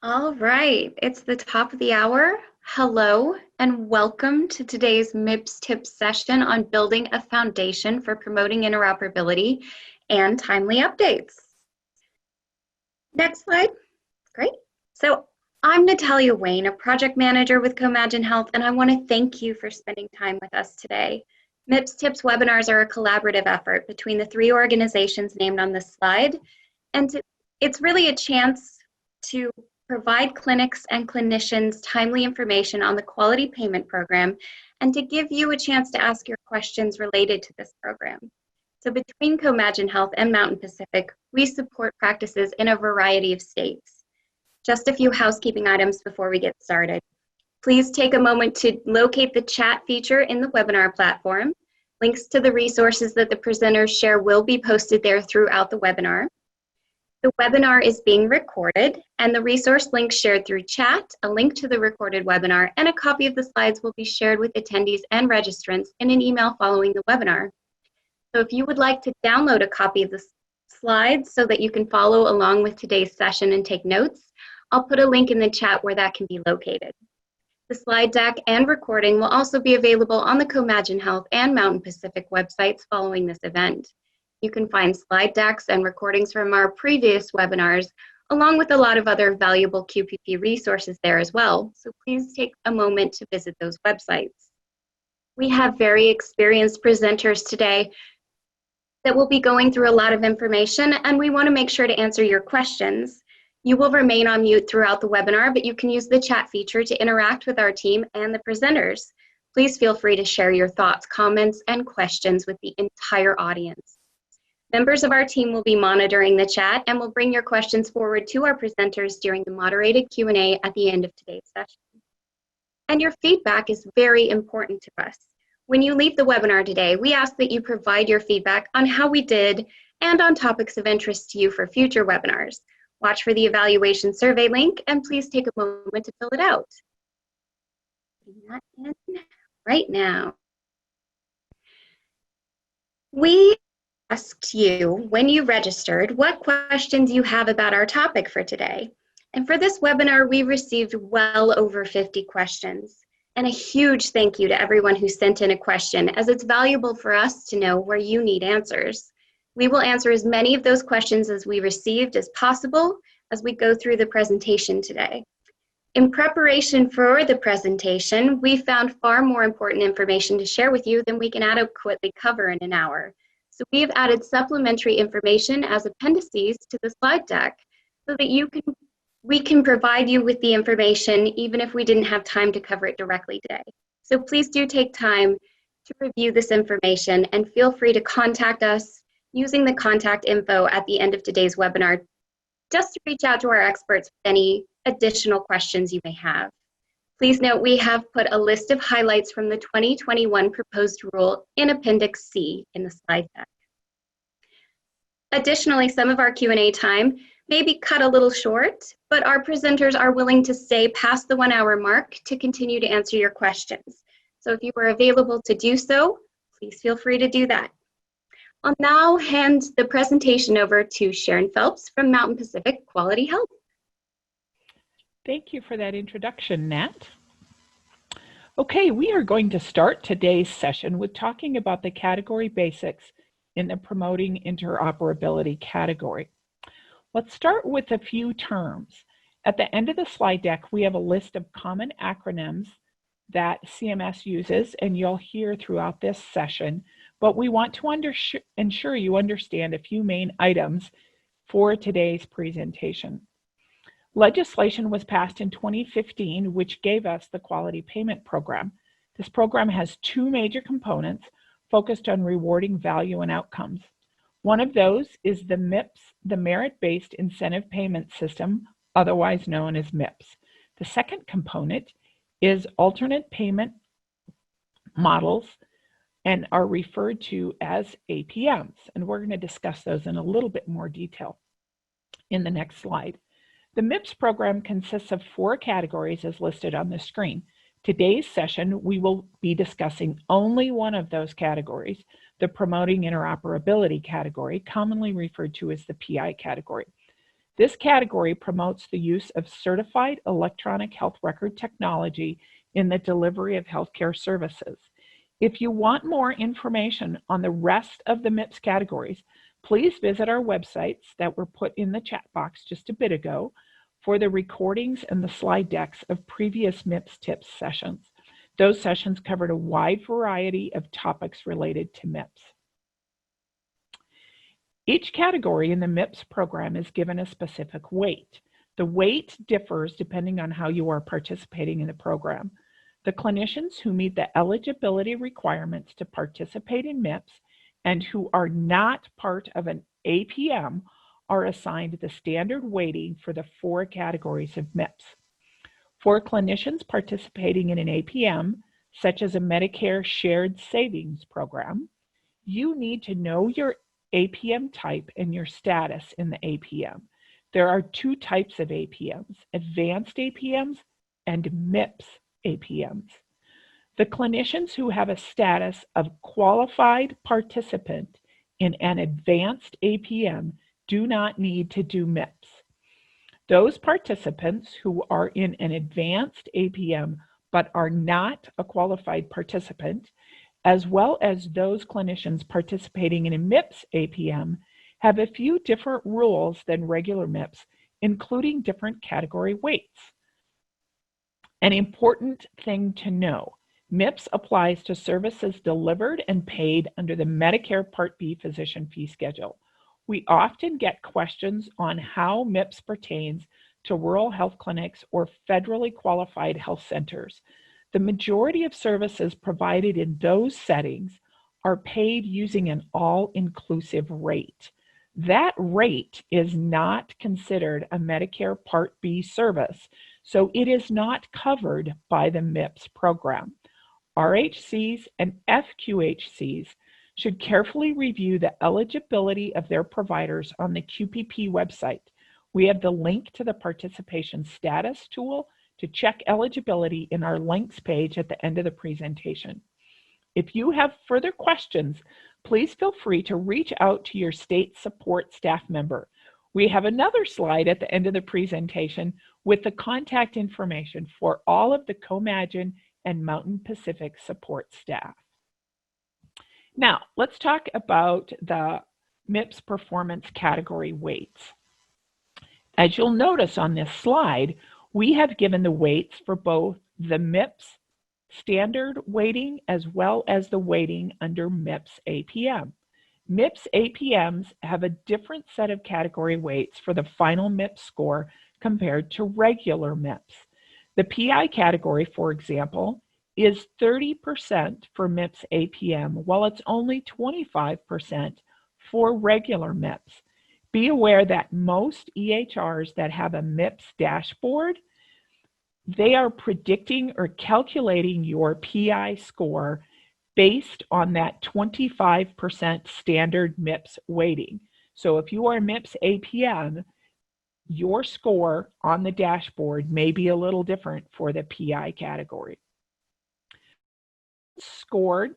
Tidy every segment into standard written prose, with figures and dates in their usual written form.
All right, it's the top of the hour. Hello, and welcome to today's MIPS Tips session on building a foundation for promoting interoperability and timely updates. Next slide. Great. So I'm Natalia Wayne, a project manager with Comagine Health, and I want to thank you for spending time with us today. MIPS Tips webinars are a collaborative effort between the three organizations named on this slide, and it's really a chance to provide clinics and clinicians timely information on the quality payment program and to give you a chance to ask your questions related to this program. So between Comagine Health and Mountain Pacific, we support practices in a variety of states. Just a few housekeeping items before we get started. Please take a moment to locate the chat feature in the webinar platform. Links to the resources that the presenters share will be posted there throughout the webinar. The webinar is being recorded, and the resource links shared through chat, a link to the recorded webinar, and a copy of the slides will be shared with attendees and registrants in an email following the webinar. So if you would like to download a copy of the slides so that you can follow along with today's session and take notes, I'll put a link in the chat where that can be located. The slide deck and recording will also be available on the Comagine Health and Mountain Pacific websites following this event. You can find slide decks and recordings from our previous webinars, along with a lot of other valuable QPP resources there as well. So please take a moment to visit those websites. We have very experienced presenters today that will be going through a lot of information, and we want to make sure to answer your questions. You will remain on mute throughout the webinar, but you can use the chat feature to interact with our team and the presenters. Please feel free to share your thoughts, comments, and questions with the entire audience. Members of our team will be monitoring the chat and will bring your questions forward to our presenters during the moderated Q&A at the end of today's session. And your feedback is very important to us. When you leave the webinar today, we ask that you provide your feedback on how we did and on topics of interest to you for future webinars. Watch for the evaluation survey link and please take a moment to fill it out. Putting that in right now. We asked you when you registered what questions you have about our topic for today. And for this webinar, we received well over 50 questions. And a huge thank you to everyone who sent in a question, as it's valuable for us to know where you need answers. We will answer as many of those questions as we received as possible as we go through the presentation today. In preparation for the presentation, we found far more important information to share with you than we can adequately cover in an hour. So we have added supplementary information as appendices to the slide deck so that we can provide you with the information even if we didn't have time to cover it directly today. So please do take time to review this information and feel free to contact us using the contact info at the end of today's webinar just to reach out to our experts with any additional questions you may have. Please note we have put a list of highlights from the 2021 proposed rule in Appendix C in the slide deck. Additionally, some of our Q&A time may be cut a little short, but our presenters are willing to stay past the 1 hour mark to continue to answer your questions. So if you are available to do so, please feel free to do that. I'll now hand the presentation over to Sharon Phelps from Mountain Pacific Quality Health. Thank you for that introduction, Nat. Okay, we are going to start today's session with talking about the category basics in the promoting interoperability category. Let's start with a few terms. At the end of the slide deck, we have a list of common acronyms that CMS uses, and you'll hear throughout this session, but we want to ensure you understand a few main items for today's presentation. Legislation was passed in 2015, which gave us the Quality Payment Program. This program has two major components focused on rewarding value and outcomes. One of those is the MIPS, the Merit-Based Incentive Payment System, otherwise known as MIPS. The second component is alternate payment models and are referred to as APMs. And we're going to discuss those in a little bit more detail in the next slide. The MIPS program consists of 4 categories as listed on the screen. Today's session, we will be discussing only one of those categories, the Promoting Interoperability category, commonly referred to as the PI category. This category promotes the use of certified electronic health record technology in the delivery of healthcare services. If you want more information on the rest of the MIPS categories, please visit our websites that were put in the chat box just a bit ago for the recordings and the slide decks of previous MIPS tips sessions. Those sessions covered a wide variety of topics related to MIPS. Each category in the MIPS program is given a specific weight. The weight differs depending on how you are participating in the program. The clinicians who meet the eligibility requirements to participate in MIPS and who are not part of an APM are assigned the standard weighting for the 4 categories of MIPS. For clinicians participating in an APM, such as a Medicare Shared Savings Program, you need to know your APM type and your status in the APM. There are 2 types of APMs, advanced APMs and MIPS APMs. The clinicians who have a status of qualified participant in an advanced APM do not need to do MIPS. Those participants who are in an advanced APM but are not a qualified participant, as well as those clinicians participating in a MIPS APM, have a few different rules than regular MIPS, including different category weights. An important thing to know, MIPS applies to services delivered and paid under the Medicare Part B physician fee schedule. We often get questions on how MIPS pertains to rural health clinics or federally qualified health centers. The majority of services provided in those settings are paid using an all-inclusive rate. That rate is not considered a Medicare Part B service, so it is not covered by the MIPS program. RHCs and FQHCs should carefully review the eligibility of their providers on the QPP website. We have the link to the participation status tool to check eligibility in our links page at the end of the presentation. If you have further questions, please feel free to reach out to your state support staff member. We have another slide at the end of the presentation with the contact information for all of the Comagine and Mountain Pacific support staff. Now, let's talk about the MIPS performance category weights. As you'll notice on this slide, we have given the weights for both the MIPS standard weighting as well as the weighting under MIPS APM. MIPS APMs have a different set of category weights for the final MIPS score compared to regular MIPS. The PI category, for example, is 30% for MIPS APM, while it's only 25% for regular MIPS. Be aware that most EHRs that have a MIPS dashboard, they are predicting or calculating your PI score based on that 25% standard MIPS weighting. So if you are MIPS APM, your score on the dashboard may be a little different for the PI category. Scored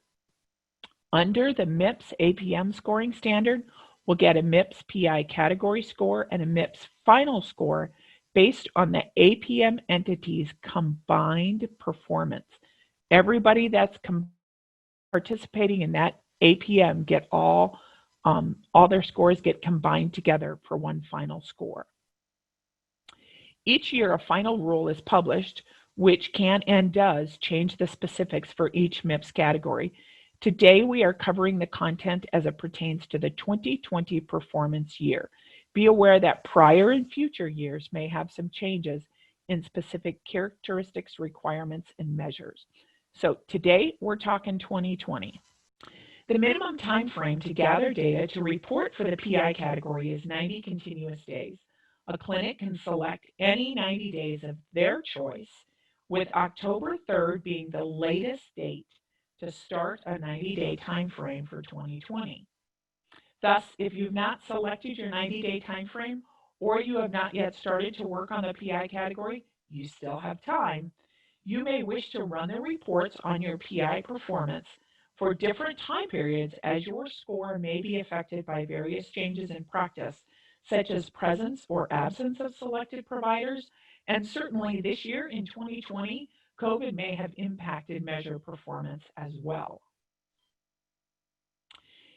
under the MIPS APM scoring standard will get a MIPS PI category score and a MIPS final score based on the APM entity's combined performance. Everybody that's participating in that APM get all their scores get combined together for one final score. Each year, a final rule is published, which can and does change the specifics for each MIPS category. Today, we are covering the content as it pertains to the 2020 performance year. Be aware that prior and future years may have some changes in specific characteristics, requirements, and measures. So today, we're talking 2020. The minimum time frame to gather data to report for the PI category is 90 continuous days. A clinic can select any 90 days of their choice, with October 3rd being the latest date to start a 90-day time frame for 2020. Thus, if you've not selected your 90-day time frame or you have not yet started to work on the PI category, you still have time. You may wish to run the reports on your PI performance for different time periods as your score may be affected by various changes in practice, such as presence or absence of selected providers. And certainly this year in 2020, COVID may have impacted measure performance as well.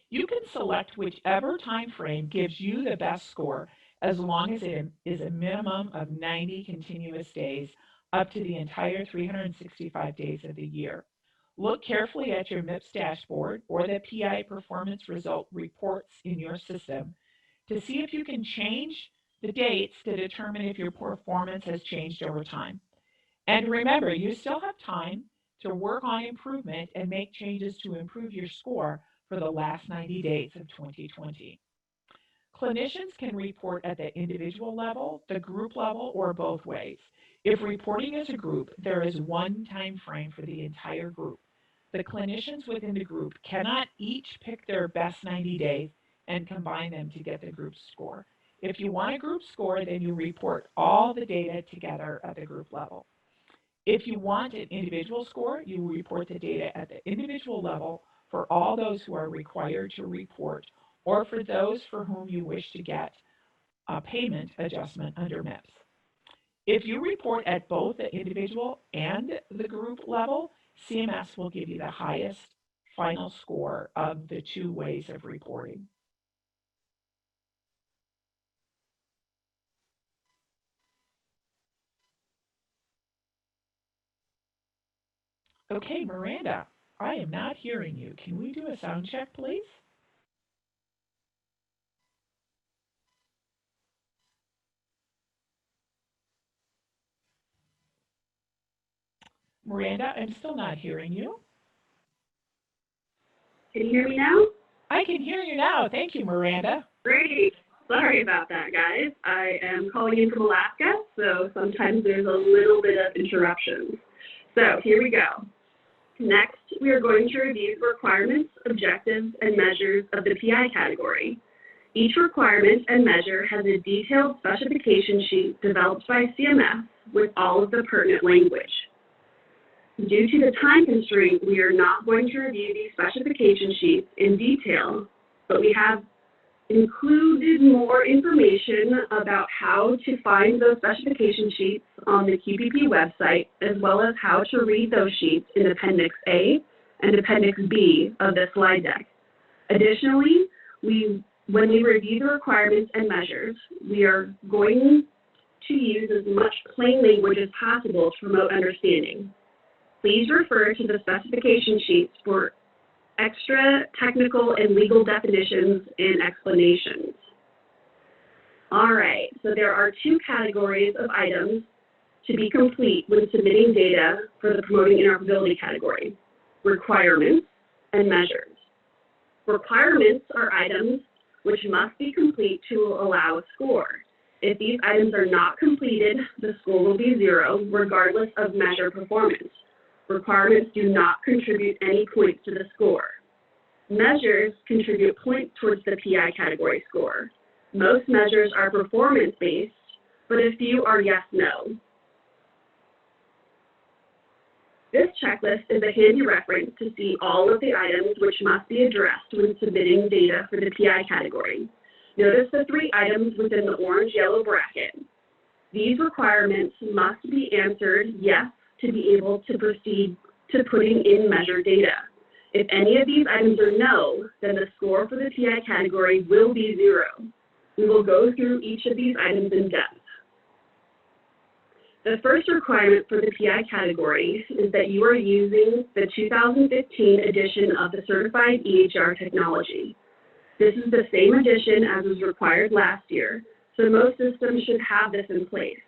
You can select whichever time frame gives you the best score, as long as it is a minimum of 90 continuous days up to the entire 365 days of the year. Look carefully at your MIPS dashboard or the PI performance result reports in your system to see if you can change the dates to determine if your performance has changed over time. And remember, you still have time to work on improvement and make changes to improve your score for the last 90 days of 2020. Clinicians can report at the individual level, the group level, or both ways. If reporting as a group, there is one time frame for the entire group. The clinicians within the group cannot each pick their best 90 days and combine them to get the group score. If you want a group score, then you report all the data together at the group level. If you want an individual score, you report the data at the individual level for all those who are required to report, or for those for whom you wish to get a payment adjustment under MIPS. If you report at both the individual and the group level, CMS will give you the highest final score of the two ways of reporting. Okay, Miranda, I am not hearing you. Can we do a sound check, please? Miranda, I'm still not hearing you. Can you hear me now? I can hear you now. Thank you, Miranda. Great. Sorry about that, guys. I am calling in from Alaska, so sometimes there's a little bit of interruptions. So here we go. Next, we are going to review the requirements, objectives, and measures of the PI category. Each requirement and measure has a detailed specification sheet developed by CMS with all of the pertinent language. Due to the time constraint, we are not going to review these specification sheets in detail, but we have included more information about how to find those specification sheets on the QPP website, as well as how to read those sheets in Appendix A and Appendix B of the slide deck. Additionally, when we review the requirements and measures, we are going to use as much plain language as possible to promote understanding. Please refer to the specification sheets for extra technical and legal definitions and explanations. All right, so there are two categories of items to be complete when submitting data for the Promoting Interoperability category: requirements and measures. Requirements are items which must be complete to allow a score. If these items are not completed, the score will be 0, regardless of measure performance. Requirements do not contribute any points to the score. Measures contribute points towards the PI category score. Most measures are performance-based, but a few are yes/no. This checklist is a handy reference to see all of the items which must be addressed when submitting data for the PI category. Notice the 3 items within the orange-yellow bracket. These requirements must be answered yes to be able to proceed to putting in measured data. If any of these items are no, then the score for the PI category will be 0. We will go through each of these items in depth. The first requirement for the PI category is that you are using the 2015 edition of the Certified EHR technology. This is the same edition as was required last year, so most systems should have this in place.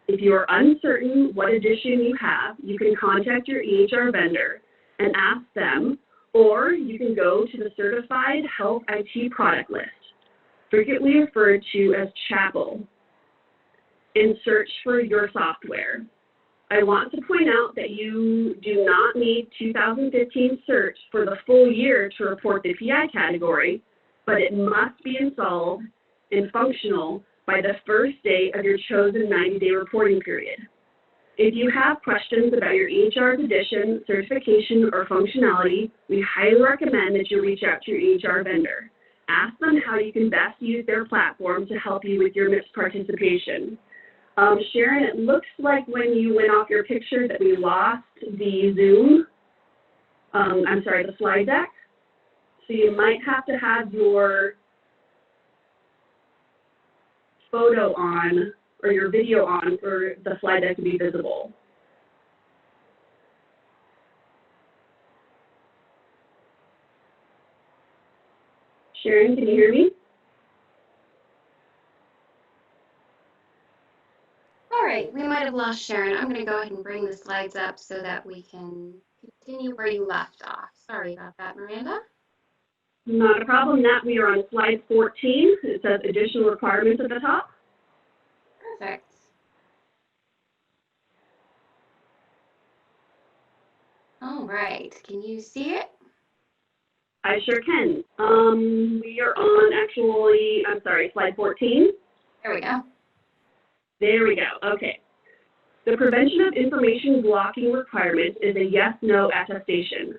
If you are uncertain what edition you have, you can contact your EHR vendor and ask them, or you can go to the Certified Health IT product list, frequently referred to as CHAPL, and search for your software. I want to point out that you do not need 2015 search for the full year to report the PI category, but it must be installed and functional by the first day of your chosen 90-day reporting period. If you have questions about your EHR's edition, certification, or functionality, we highly recommend that you reach out to your EHR vendor. Ask them how you can best use their platform to help you with your MIPS participation. Sharon, it looks like when you went off your picture that we lost the Zoom, the slide deck. So you might have to have your photo on or your video on for the slide deck to be visible. Sharon, can you hear me? All right, we might have lost Sharon. I'm going to go ahead and bring the slides up so that we can continue where you left off. Sorry about that, Miranda. Not a problem, Nat. We are on slide 14. It says additional requirements at the top. Perfect. All right, can you see it? I sure can. We are on slide 14. There we go. There we go. Okay. The prevention of information blocking requirement is a yes/no attestation.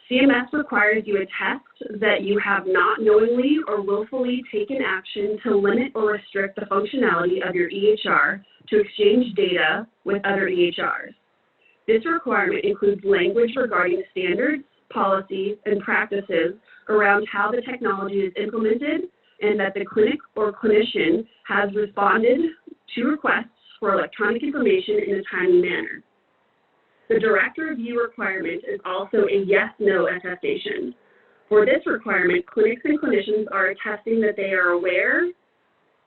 CMS requires you attest that you have not knowingly or willfully taken action to limit or restrict the functionality of your EHR to exchange data with other EHRs. This requirement includes language regarding standards, policies, and practices around how the technology is implemented and that the clinic or clinician has responded to requests for electronic information in a timely manner. The direct review requirement is also a yes/no attestation. For this requirement, clinics and clinicians are attesting that they are aware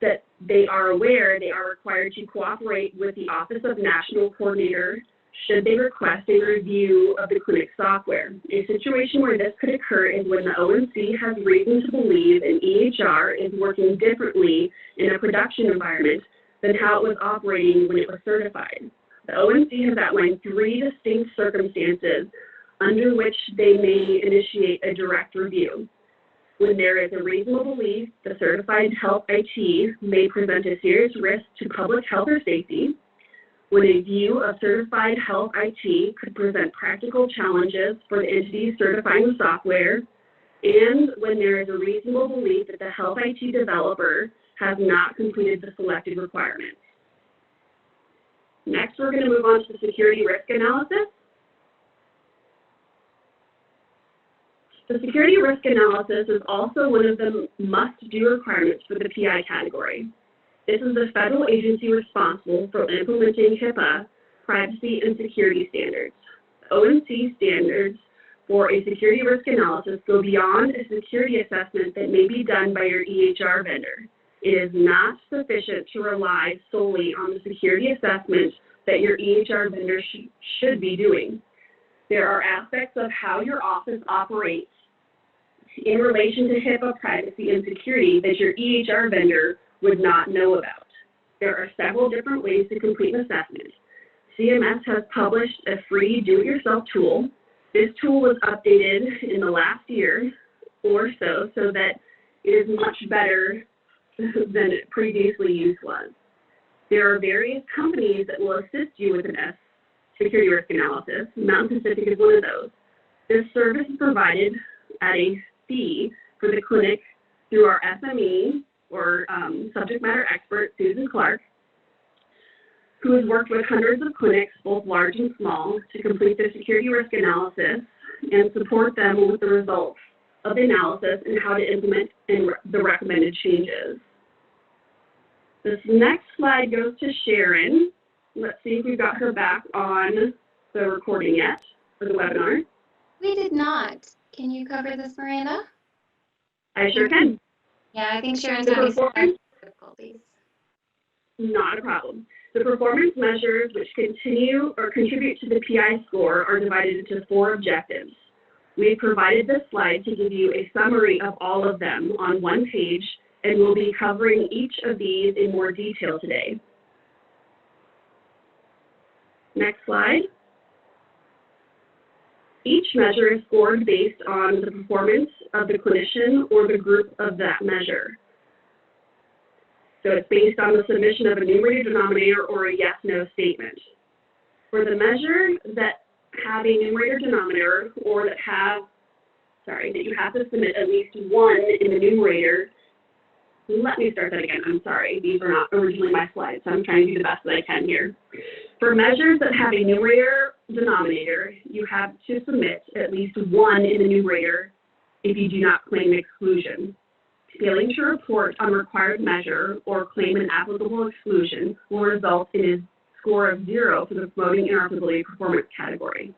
they are required to cooperate with the Office of National Coordinator should they request a review of the clinic software. A situation where this could occur is when the ONC has reason to believe an EHR is working differently in a production environment than how it was operating when it was certified. The ONC has outlined 3 distinct circumstances under which they may initiate a direct review. When there is a reasonable belief the certified health IT may present a serious risk to public health or safety, when a view of certified health IT could present practical challenges for the entity certifying the software, and when there is a reasonable belief that the health IT developer has not completed the selected requirements. Next, we're going to move on to the security risk analysis. The security risk analysis is also one of the must-do requirements for the PI category. This is the federal agency responsible for implementing HIPAA, privacy, and security standards. The ONC standards for a security risk analysis go beyond a security assessment that may be done by your EHR vendor. It is not sufficient to rely solely on the security assessment that your EHR vendor should be doing. There are aspects of how your office operates in relation to HIPAA, privacy, and security that your EHR vendor would not know about. There are several different ways to complete an assessment. CMS has published a free do-it-yourself tool. This tool was updated in the last year or so that it is much better than it previously used was. There are various companies that will assist you with an security risk analysis. Mountain Pacific is one of those. This service is provided at a fee for the clinic through our SME, or subject matter expert, Susan Clark, who has worked with hundreds of clinics, both large and small, to complete the security risk analysis and support them with the results of the analysis and how to implement the recommended changes. This next slide goes to Sharon. Let's see if we've got her back on the recording yet for the webinar. We did not. Can you cover this, Miranda? I sure can. Yeah, I think Sharon's having some difficulties. Not a problem. The performance measures which continue or contribute to the PI score are divided into 4 objectives. We've provided this slide to give you a summary of all of them on one page, and we'll be covering each of these in more detail today. Next slide. Each measure is scored based on the performance of the clinician or the group of that measure. So it's based on the submission of a numerator, denominator, or a yes/no statement. For the measure that have a numerator, denominator, or that have that you have to submit at least one in the numerator. Let me start that again. I'm sorry. These are not originally my slides, so I'm trying to do the best that I can here. For measures that have a numerator denominator, you have to submit at least one in the numerator if you do not claim exclusion. Failing to report on required measure or claim an applicable exclusion will result in a score of 0 for the promoting interoperability performance category.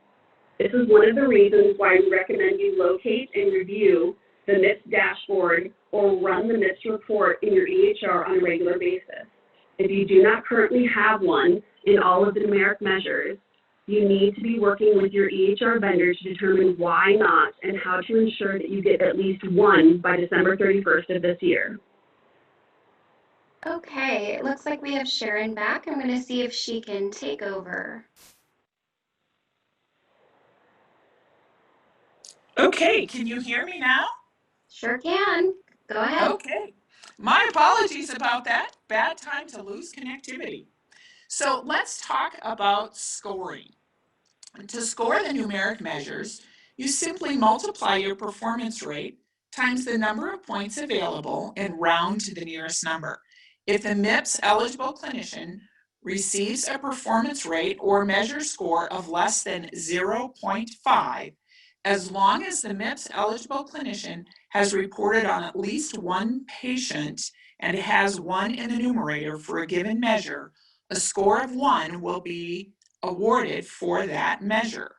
This is one of the reasons why we recommend you locate and review the MIPS dashboard or run the MIPS report in your EHR on a regular basis. If you do not currently have one in all of the numeric measures, you need to be working with your EHR vendor to determine why not and how to ensure that you get at least one by December 31st of this year. Okay, it looks like we have Sharon back. I'm going to see if she can take over. Okay, can you hear me now? Sure can. Go ahead. Okay. My apologies about that. Bad time to lose connectivity. So let's talk about scoring. To score the numeric measures, you simply multiply your performance rate times the number of points available and round to the nearest number. If the MIPS eligible clinician receives a performance rate or measure score of less than 0.5, as long as the MIPS eligible clinician has reported on at least one patient and has one in the numerator for a given measure, a score of 1 will be awarded for that measure.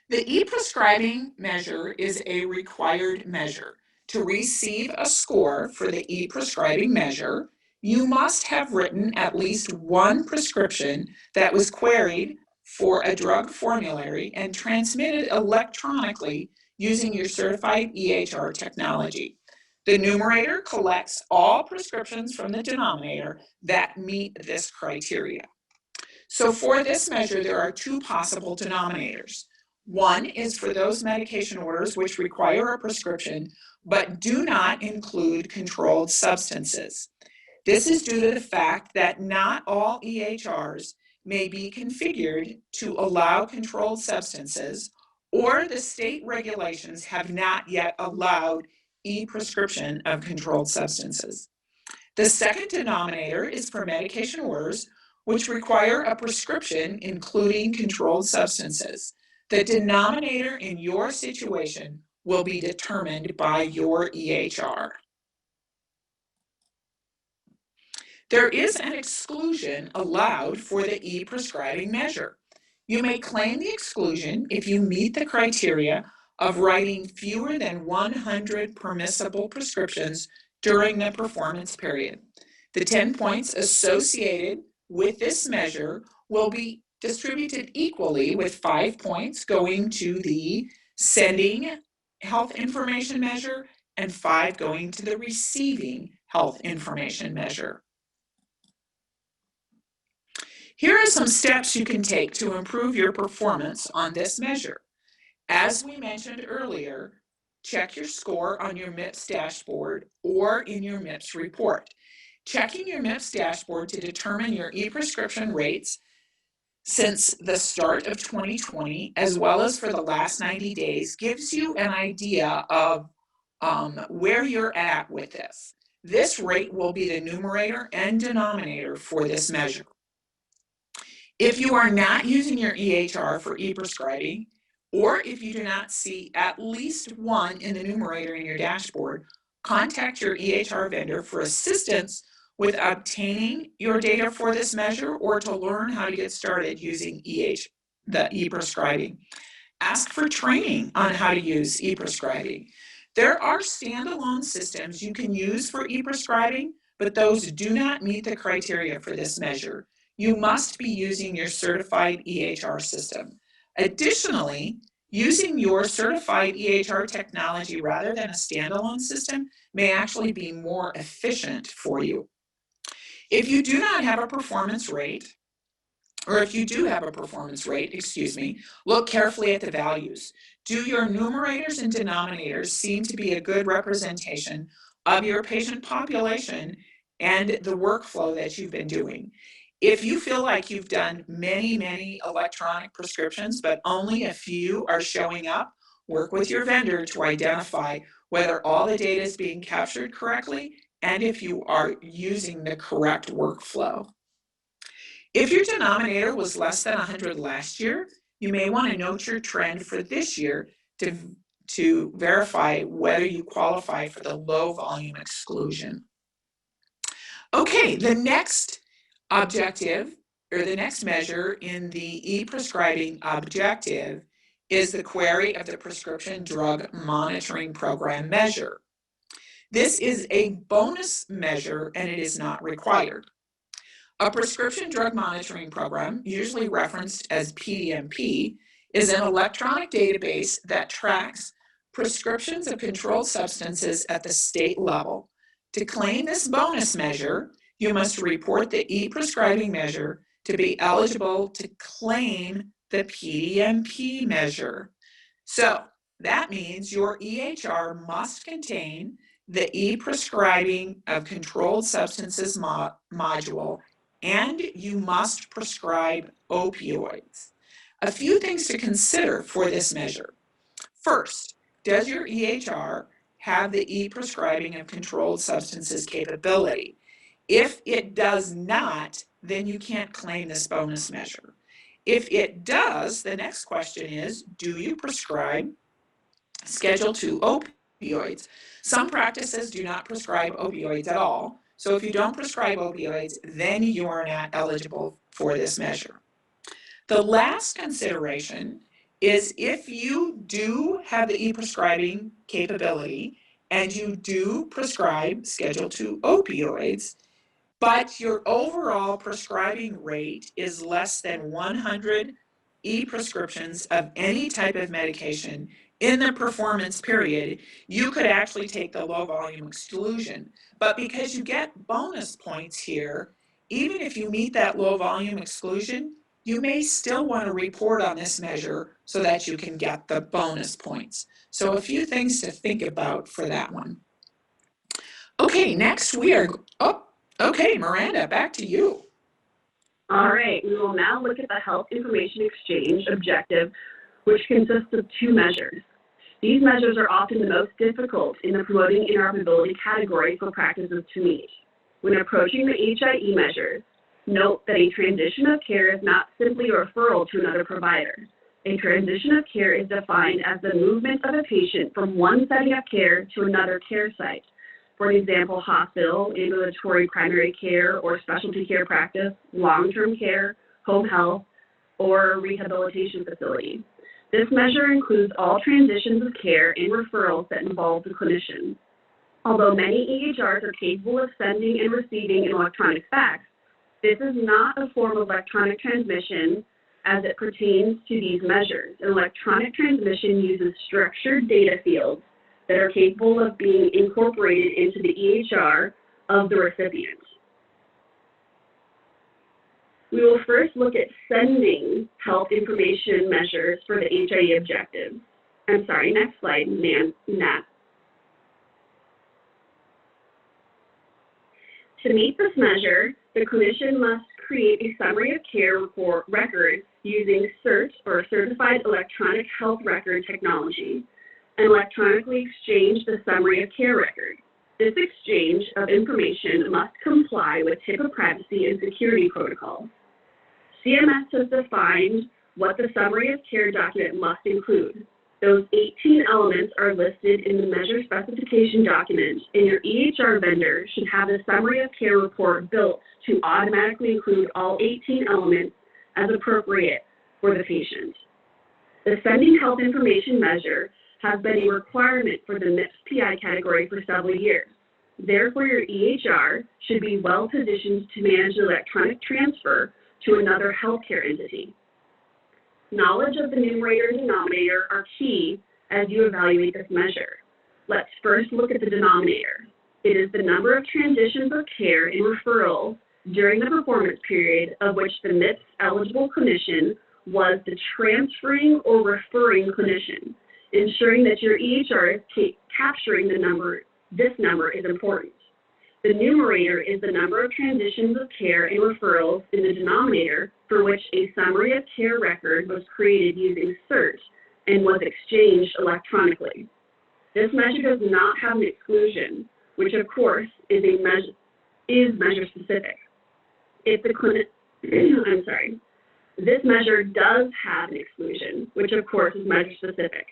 The e-prescribing measure is a required measure. To receive a score for the e-prescribing measure, you must have written at least one prescription that was queried for a drug formulary and transmitted electronically using your certified EHR technology. The numerator collects all prescriptions from the denominator that meet this criteria. So for this measure, there are two possible denominators. One is for those medication orders which require a prescription but do not include controlled substances. This is due to the fact that not all EHRs may be configured to allow controlled substances, or the state regulations have not yet allowed e-prescription of controlled substances. The second denominator is for medication orders which require a prescription including controlled substances. The denominator in your situation will be determined by your EHR. There is an exclusion allowed for the e-prescribing measure. You may claim the exclusion if you meet the criteria of writing fewer than 100 permissible prescriptions during the performance period. The 10 points associated with this measure will be distributed equally, with 5 points going to the sending health information measure and 5 going to the receiving health information measure. Here are some steps you can take to improve your performance on this measure. As we mentioned earlier, check your score on your MIPS dashboard or in your MIPS report. Checking your MIPS dashboard to determine your e-prescription rates since the start of 2020, as well as for the last 90 days, gives you an idea of where you're at with this. This rate will be the numerator and denominator for this measure. If you are not using your EHR for e-prescribing, or if you do not see at least one in the numerator in your dashboard, contact your EHR vendor for assistance with obtaining your data for this measure or to learn how to get started using the e-prescribing. Ask for training on how to use e-prescribing. There are standalone systems you can use for e-prescribing, but those do not meet the criteria for this measure. You must be using your certified EHR system. Additionally, using your certified EHR technology rather than a standalone system may actually be more efficient for you. If you do not have a performance rate, or if you do have a performance rate, look carefully at the values. Do your numerators and denominators seem to be a good representation of your patient population and the workflow that you've been doing? If you feel like you've done many electronic prescriptions, but only a few are showing up, work with your vendor to identify whether all the data is being captured correctly and if you are using the correct workflow. If your denominator was less than 100 last year, you may want to note your trend for this year to verify whether you qualify for the low volume exclusion. Okay, the next objective, or the next measure in the e-prescribing objective, is the query of the Prescription Drug Monitoring Program measure. This is a bonus measure and it is not required. A prescription drug monitoring program, usually referenced as PDMP, is an electronic database that tracks prescriptions of controlled substances at the state level. To claim this bonus measure, you must report the e-prescribing measure to be eligible to claim the PDMP measure. So that means your EHR must contain the e-prescribing of controlled substances module, and you must prescribe opioids. A few things to consider for this measure. First, does your EHR have the e-prescribing of controlled substances capability? If it does not, then you can't claim this bonus measure. If it does, the next question is, do you prescribe Schedule II opioids? Some practices do not prescribe opioids at all. So if you don't prescribe opioids, then you are not eligible for this measure. The last consideration is if you do have the e-prescribing capability and you do prescribe Schedule II opioids, but your overall prescribing rate is less than 100 e-prescriptions of any type of medication in the performance period, you could actually take the low volume exclusion. But because you get bonus points here, even if you meet that low volume exclusion, you may still want to report on this measure so that you can get the bonus points. So a few things to think about for that one. Okay, next we are, okay, Miranda, back to you. All right, we will now look at the Health Information Exchange objective, which consists of two measures. These measures are often the most difficult in the promoting interoperability category for practices to meet. When approaching the HIE measures, note that a transition of care is not simply a referral to another provider. A transition of care is defined as the movement of a patient from one setting of care to another care site. For example, hospital, ambulatory primary care or specialty care practice, long-term care, home health, or rehabilitation facility. This measure includes all transitions of care and referrals that involve the clinician. Although many EHRs are capable of sending and receiving an electronic fax, this is not a form of electronic transmission as it pertains to these measures. An electronic transmission uses structured data fields that are capable of being incorporated into the EHR of the recipient. We will first look at sending health information measures for the HIE objectives. I'm sorry, next slide, Nat. To meet this measure, the clinician must create a summary of care report record using CERT, or Certified Electronic Health Record technology, and electronically exchange the summary of care record. This exchange of information must comply with HIPAA privacy and security protocols. CMS has defined what the summary of care document must include. Those 18 elements are listed in the measure specification document, and your EHR vendor should have the summary of care report built to automatically include all 18 elements as appropriate for the patient. The sending health information measure has been a requirement for the MIPS PI category for several years. Therefore, your EHR should be well positioned to manage the electronic transfer to another healthcare entity. Knowledge of the numerator and denominator are key as you evaluate this measure. Let's first look at the denominator. It is the number of transitions of care and referrals during the performance period of which the MIPS eligible clinician was the transferring or referring clinician. Ensuring that your EHR is capturing the number, this number is important. The numerator is the number of transitions of care and referrals in the denominator for which a summary of care record was created using search and was exchanged electronically. This measure does not have an exclusion, which of course is measure specific. If the this measure does have an exclusion, which of course is measure specific.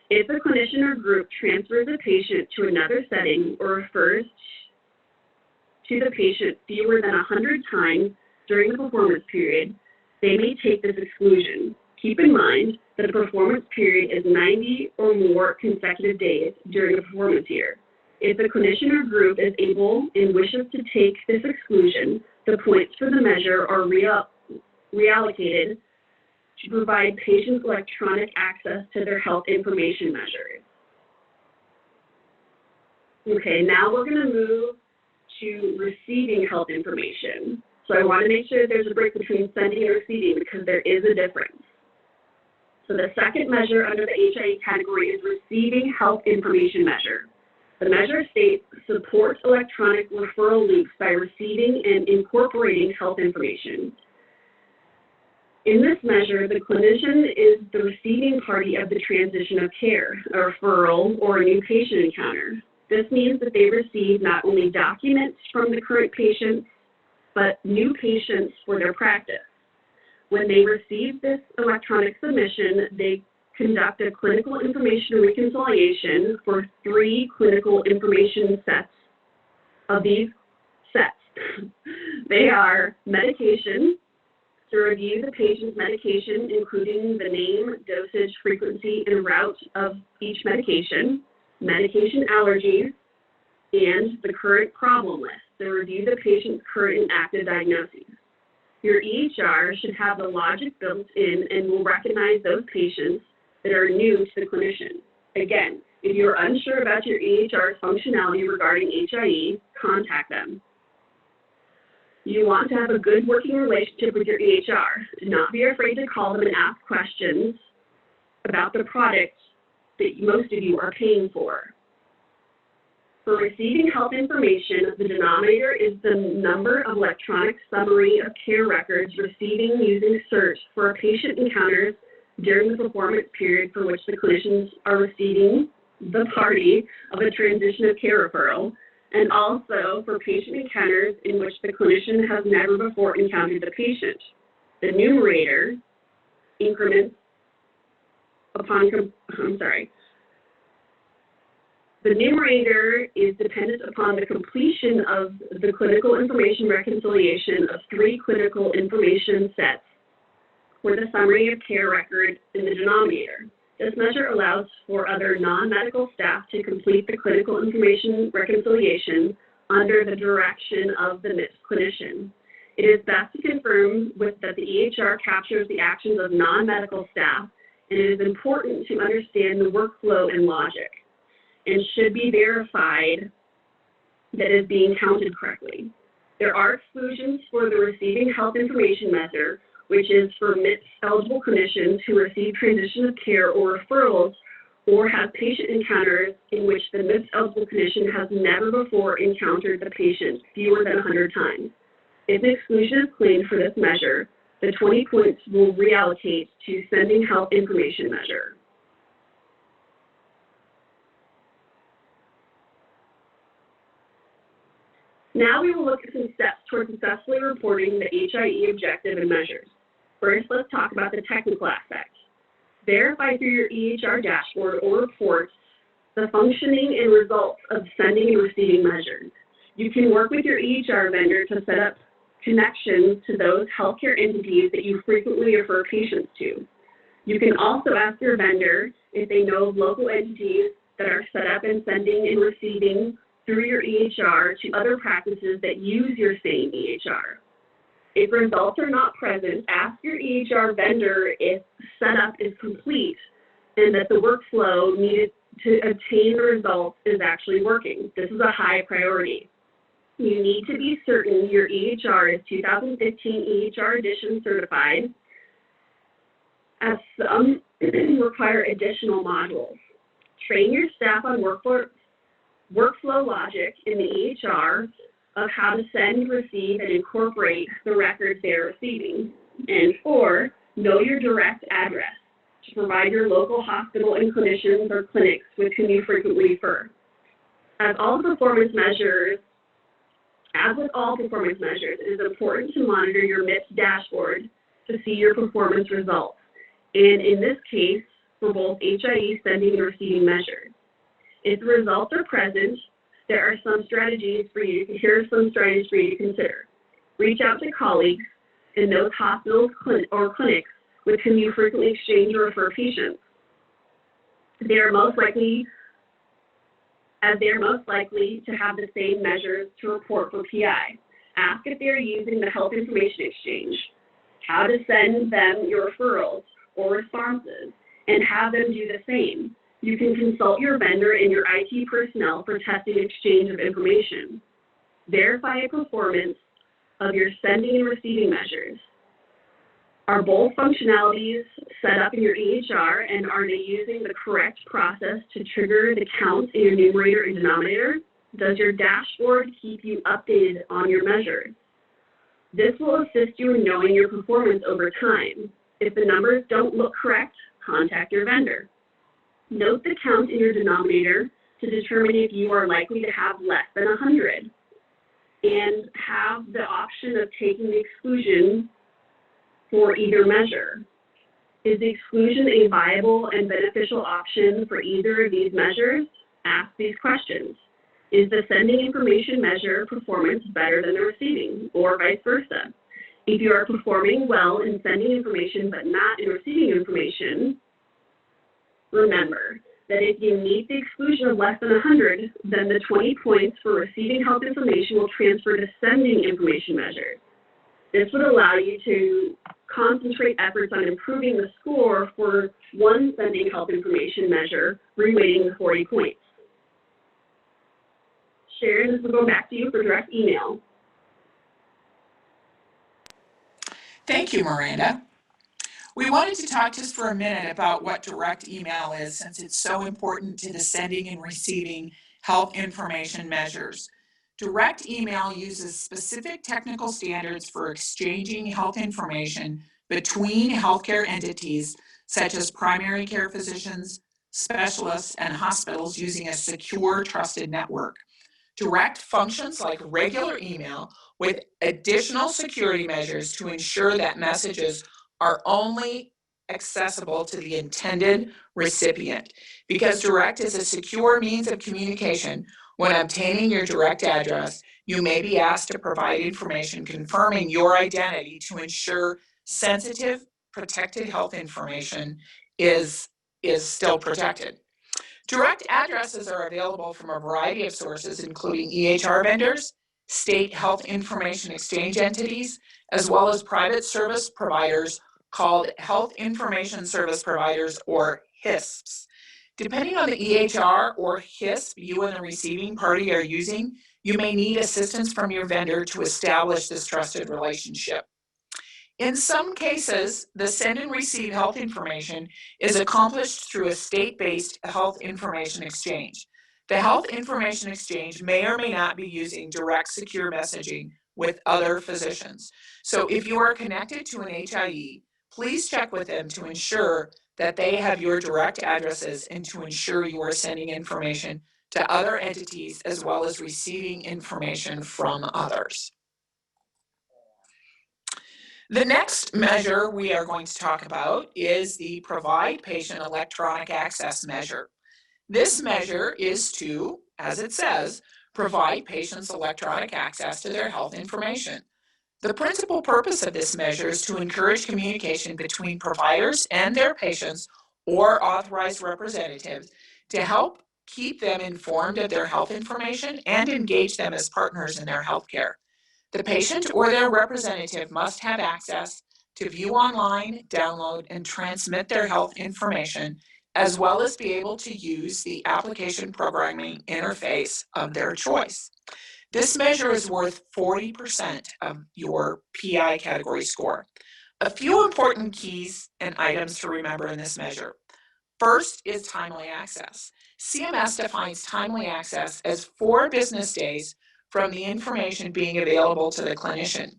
If a clinician or group transfers a patient to another setting or refers to the patient fewer than 100 times during the performance period, they may take this exclusion. Keep in mind that a performance period is 90 or more consecutive days during a performance year. If the clinician or group is able and wishes to take this exclusion, the points for the measure are reallocated to provide patients electronic access to their health information measures. Okay, now we're going to move to receiving health information. So I want to make sure there's a break between sending and receiving because there is a difference. So the second measure under the HIE category is receiving health information measure. The measure states supports electronic referral loops by receiving and incorporating health information. In this measure, the clinician is the receiving party of the transition of care, a referral, or a new patient encounter. This means that they receive not only documents from the current patients, but new patients for their practice. When they receive this electronic submission, they conduct a clinical information reconciliation for 3 clinical information sets. Of these sets, they are medication, to review the patient's medication, including the name, dosage, frequency, and route of each medication, medication allergies, and the current problem list, to review the patient's current and active diagnoses. Your EHR should have the logic built in and will recognize those patients that are new to the clinician. Again, if you're unsure about your EHR's functionality regarding HIE, contact them. You want to have a good working relationship with your EHR. Do not be afraid to call them and ask questions about the product that most of you are paying for. For receiving health information, the denominator is the number of electronic summary of care records receiving using search for patient encounters during the performance period for which the clinicians are receiving the party of a transition of care referral, and also for patient encounters in which the clinician has never before encountered the patient. The numerator increments upon, The numerator is dependent upon the completion of the clinical information reconciliation of 3 clinical information sets for the summary of care record in the denominator. This measure allows for other non-medical staff to complete the clinical information reconciliation under the direction of the MIPS clinician. It is best to confirm that the EHR captures the actions of non-medical staff, and it is important to understand the workflow and logic, and should be verified that is being counted correctly. There are exclusions for the receiving health information measure, which is for MIPS eligible clinicians who receive transition of care or referrals or have patient encounters in which the MIPS eligible clinician has never before encountered the patient fewer than 100 times. If an exclusion is claimed for this measure, the 20 points will reallocate to sending health information measure. Now we will look at some steps toward successfully reporting the HIE objective and measures. First, let's talk about the technical aspect. Verify through your EHR dashboard or report the functioning and results of sending and receiving measures. You can work with your EHR vendor to set up connections to those healthcare entities that you frequently refer patients to. You can also ask your vendor if they know of local entities that are set up and sending and receiving through your EHR to other practices that use your same EHR. If results are not present, ask your EHR vendor if setup is complete and that the workflow needed to obtain the results is actually working. This is a high priority. You need to be certain your EHR is 2015 EHR Edition certified, as some require additional modules. Train your staff on workflow logic in the EHR of how to send, receive, and incorporate the records they are receiving. And 4, know your direct address to provide your local hospital and clinicians or clinics with whom you frequently refer. As with all performance measures, it is important to monitor your MIPS dashboard to see your performance results, and in this case, for both HIE sending and receiving measures. If the results are present, here are some strategies for you to consider. Reach out to colleagues in those hospitals or clinics with whom you frequently exchange or refer patients. They are most likely to have the same measures to report for PI. Ask if they are using the Health Information Exchange, how to send them your referrals or responses, and have them do the same. You can consult your vendor and your IT personnel for testing and exchange of information. Verify performance of your sending and receiving measures. Are both functionalities set up in your EHR, and are they using the correct process to trigger the counts in your numerator and denominator? Does your dashboard keep you updated on your measures? This will assist you in knowing your performance over time. If the numbers don't look correct, contact your vendor. Note the count in your denominator to determine if you are likely to have less than 100, and have the option of taking the exclusion for either measure. Is the exclusion a viable and beneficial option for either of these measures? Ask these questions. Is the sending information measure performance better than the receiving, or vice versa? If you are performing well in sending information but not in receiving information, remember that if you meet the exclusion of less than 100, then the 20 points for receiving health information will transfer to sending information measures. This would allow you to concentrate efforts on improving the score for one sending health information measure, reweighting the 40 points. Sharon, this will go back to you for direct email. Thank you, Miranda. We wanted to talk just for a minute about what direct email is, since it's so important to the sending and receiving health information measures. Direct email uses specific technical standards for exchanging health information between healthcare entities, such as primary care physicians, specialists, and hospitals, using a secure, trusted network. Direct functions like regular email with additional security measures to ensure that messages are only accessible to the intended recipient. Because direct is a secure means of communication, when obtaining your direct address, you may be asked to provide information confirming your identity to ensure sensitive, protected health information is still protected. Direct addresses are available from a variety of sources, including EHR vendors, state health information exchange entities, as well as private service providers called Health Information Service Providers, or HISPs. Depending on the EHR or HISP you and the receiving party are using, you may need assistance from your vendor to establish this trusted relationship. In some cases, the send and receive health information is accomplished through a state-based health information exchange. The health information exchange may or may not be using direct secure messaging with other physicians. So if you are connected to an HIE, please check with them to ensure that they have your direct addresses and to ensure you are sending information to other entities as well as receiving information from others. The next measure we are going to talk about is the Provide Patient Electronic Access measure. This measure is to, as it says, provide patients electronic access to their health information. The principal purpose of this measure is to encourage communication between providers and their patients or authorized representatives to help keep them informed of their health information and engage them as partners in their healthcare. The patient or their representative must have access to view online, download, and transmit their health information, as well as be able to use the application programming interface of their choice. This measure is worth 40% of your PI category score. A few important keys and items to remember in this measure. First is timely access. CMS defines timely access as 4 business days from the information being available to the clinician.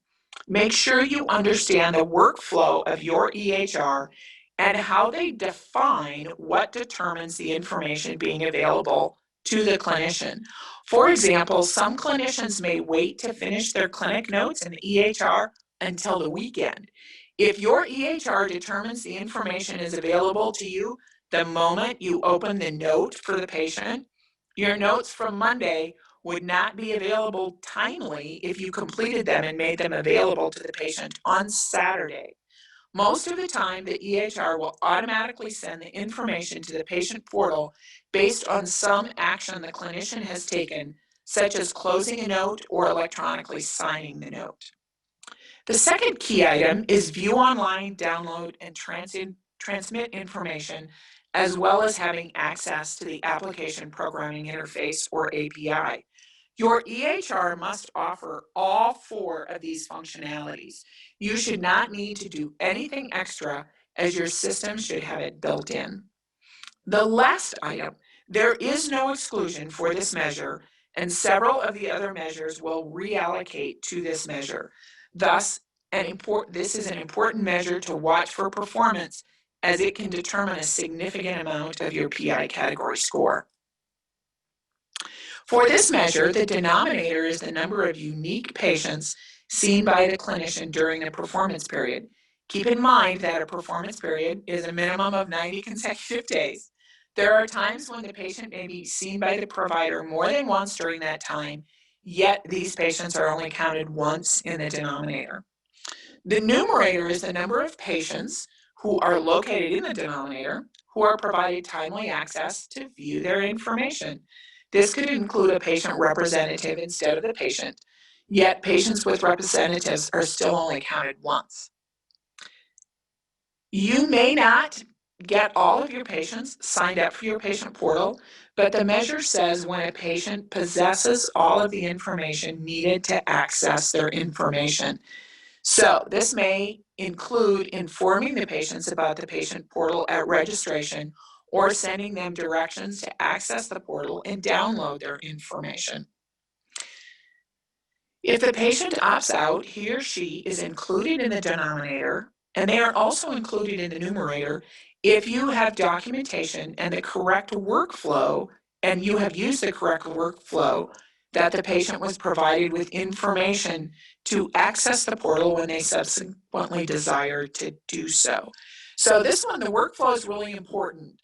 Make sure you understand the workflow of your EHR and how they define what determines the information being available to the clinician. For example, some clinicians may wait to finish their clinic notes in the EHR until the weekend. If your EHR determines the information is available to you the moment you open the note for the patient, your notes from Monday would not be available timely if you completed them and made them available to the patient on Saturday. Most of the time, the EHR will automatically send the information to the patient portal based on some action the clinician has taken, such as closing a note or electronically signing the note. The second key item is view online, download, and transmit information, as well as having access to the application programming interface or API. Your EHR must offer all 4 of these functionalities. You should not need to do anything extra, as your system should have it built in. The last item, there is no exclusion for this measure, and several of the other measures will reallocate to this measure. Thus, this is an important measure to watch for performance, as it can determine a significant amount of your PI category score. For this measure, the denominator is the number of unique patients seen by the clinician during the performance period. Keep in mind that a performance period is a minimum of 90 consecutive days. There are times when the patient may be seen by the provider more than once during that time, yet these patients are only counted once in the denominator. The numerator is the number of patients who are located in the denominator who are provided timely access to view their information. This could include a patient representative instead of the patient, yet patients with representatives are still only counted once. You may not get all of your patients signed up for your patient portal, but the measure says when a patient possesses all of the information needed to access their information. So this may include informing the patients about the patient portal at registration or sending them directions to access the portal and download their information. If the patient opts out, he or she is included in the denominator, and they are also included in the numerator if you have documentation and the correct workflow, and you have used the correct workflow that the patient was provided with information to access the portal when they subsequently desire to do so. So this one, the workflow is really important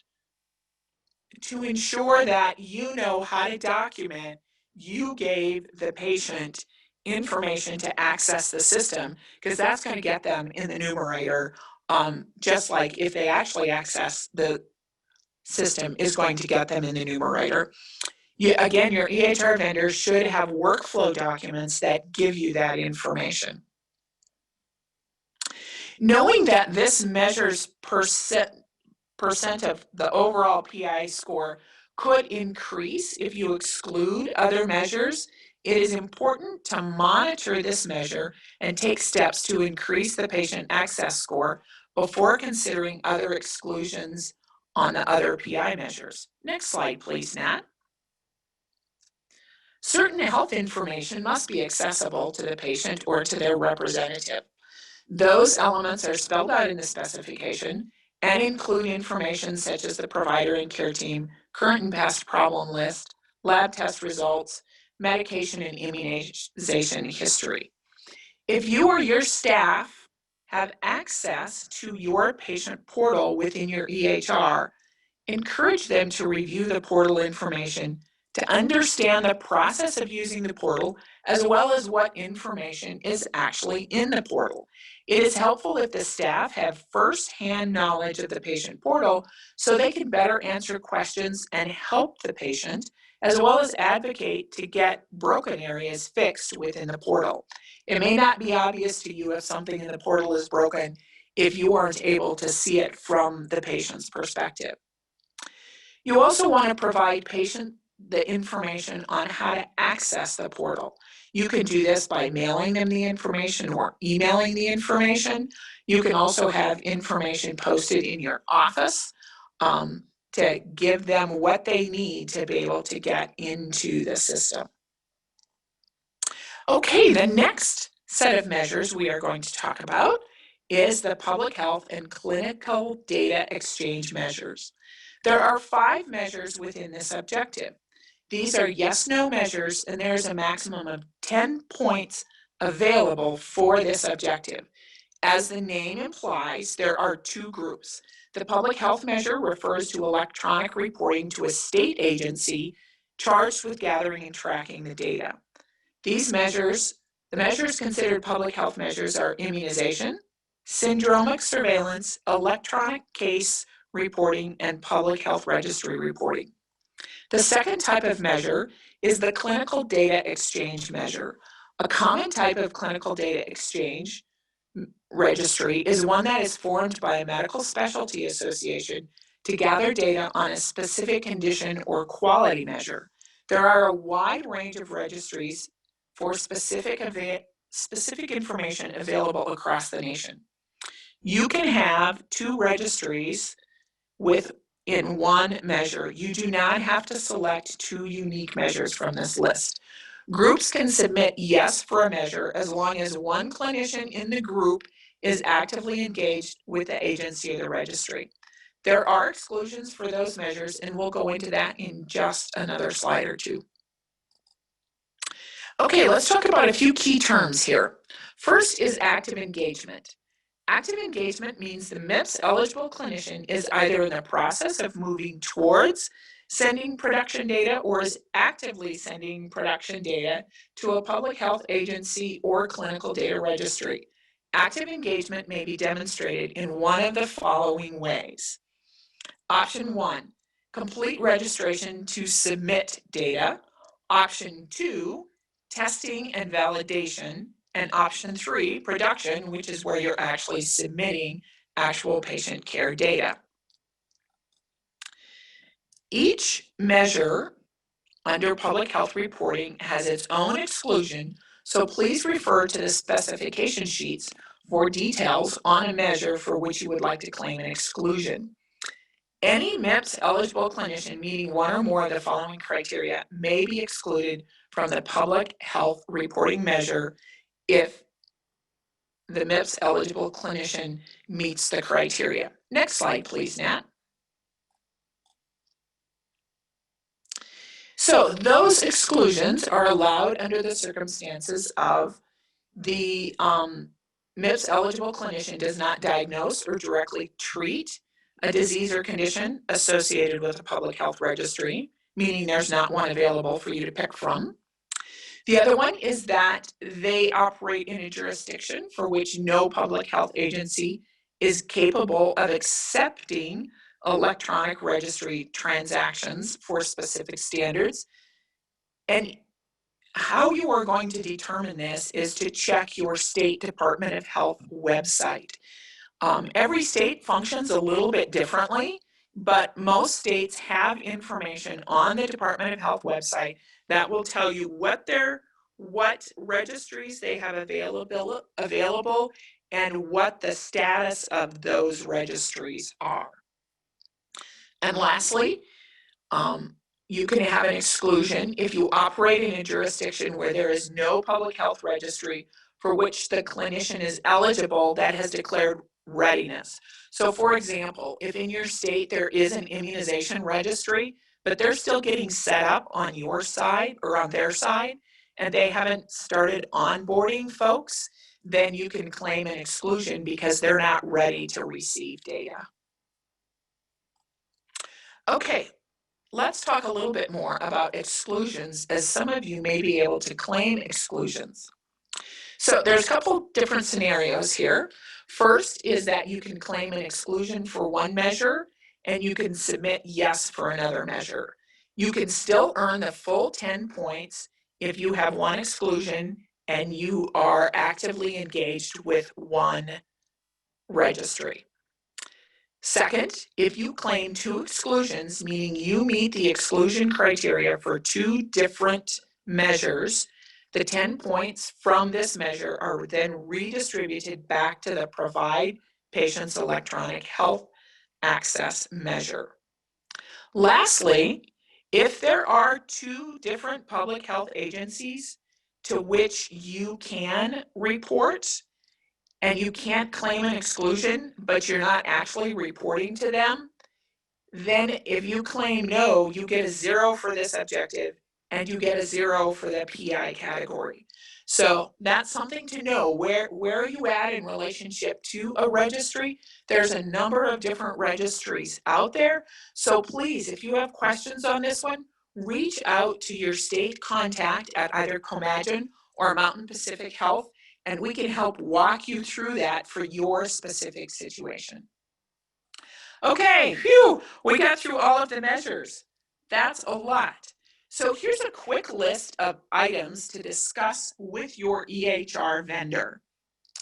to ensure that you know how to document you gave the patient information to access the system, because that's going to get them in the numerator, just like if they actually access the system is going to get them in the numerator. Again, your EHR vendor should have workflow documents that give you that information. Knowing that this measures percent of the overall PI score could increase if you exclude other measures, it is important to monitor this measure and take steps to increase the patient access score before considering other exclusions on the other PI measures. Next slide, please, Nat. Certain health information must be accessible to the patient or to their representative. Those elements are spelled out in the specification and include information such as the provider and care team, current and past problem list, lab test results, medication and immunization history. If you or your staff have access to your patient portal within your EHR, encourage them to review the portal information to understand the process of using the portal, as well as what information is actually in the portal. It is helpful if the staff have first-hand knowledge of the patient portal so they can better answer questions and help the patient, as well as advocate to get broken areas fixed within the portal. It may not be obvious to you if something in the portal is broken if you aren't able to see it from the patient's perspective. You also want to provide patient the information on how to access the portal. You can do this by mailing them the information or emailing the information. You can also have information posted in your office to give them what they need to be able to get into the system. Okay, the next set of measures we are going to talk about is the public health and clinical data exchange measures. There are 5 measures within this objective. These are yes/no measures, and there's a maximum of 10 points available for this objective. As the name implies, there are 2 groups. The public health measure refers to electronic reporting to a state agency charged with gathering and tracking the data. These measures, the measures considered public health measures are immunization, syndromic surveillance, electronic case reporting, and public health registry reporting. The second type of measure is the clinical data exchange measure. A common type of clinical data exchange registry is one that is formed by a medical specialty association to gather data on a specific condition or quality measure. There are a wide range of registries for specific information available across the nation. You can have 2 registries in one measure. You do not have to select 2 unique measures from this list. Groups can submit yes for a measure as long as one clinician in the group is actively engaged with the agency or the registry. There are exclusions for those measures, and we'll go into that in just another slide or 2. Okay, let's talk about a few key terms here. First is active engagement. Active engagement means the MIPS eligible clinician is either in the process of moving towards sending production data or is actively sending production data to a public health agency or clinical data registry. Active engagement may be demonstrated in one of the following ways. Option 1, complete registration to submit data. Option 2, testing and validation. And option 3, production, which is where you're actually submitting actual patient care data. Each measure under public health reporting has its own exclusion, so please refer to the specification sheets for details on a measure for which you would like to claim an exclusion. Any MIPS eligible clinician meeting one or more of the following criteria may be excluded from the public health reporting measure if the MIPS eligible clinician meets the criteria. Next slide, please, Nat. So those exclusions are allowed under the circumstances of the MIPS eligible clinician does not diagnose or directly treat a disease or condition associated with a public health registry, meaning there's not one available for you to pick from. The other one is that they operate in a jurisdiction for which no public health agency is capable of accepting electronic registry transactions for specific standards. And how you are going to determine this is to check your state Department of Health website. Every state functions a little bit differently, but most states have information on the Department of Health website that will tell you what registries they have available and what the status of those registries are. And lastly, you can have an exclusion if you operate in a jurisdiction where there is no public health registry for which the clinician is eligible that has declared readiness. So for example, if in your state there is an immunization registry, but they're still getting set up on your side or on their side, and they haven't started onboarding folks, then you can claim an exclusion because they're not ready to receive data. Okay, let's talk a little bit more about exclusions, as some of you may be able to claim exclusions. So there's a couple different scenarios here. First is that you can claim an exclusion for one measure and you can submit yes for another measure. You can still earn the full 10 points if you have one exclusion and you are actively engaged with one registry. Second, if you claim 2 exclusions, meaning you meet the exclusion criteria for 2 different measures, the 10 points from this measure are then redistributed back to the Provide Patients Electronic Health Access measure. Lastly, if there are 2 different public health agencies to which you can report and you can't claim an exclusion, but you're not actually reporting to them, then if you claim no, you get a 0 for this objective and you get a 0 for the PI category. So that's something to know. Where are you at in relationship to a registry? There's a number of different registries out there. So please, if you have questions on this one, reach out to your state contact at either Comagine or Mountain Pacific Health, and we can help walk you through that for your specific situation. Okay, phew, we got through all of the measures. That's a lot. So here's a quick list of items to discuss with your EHR vendor.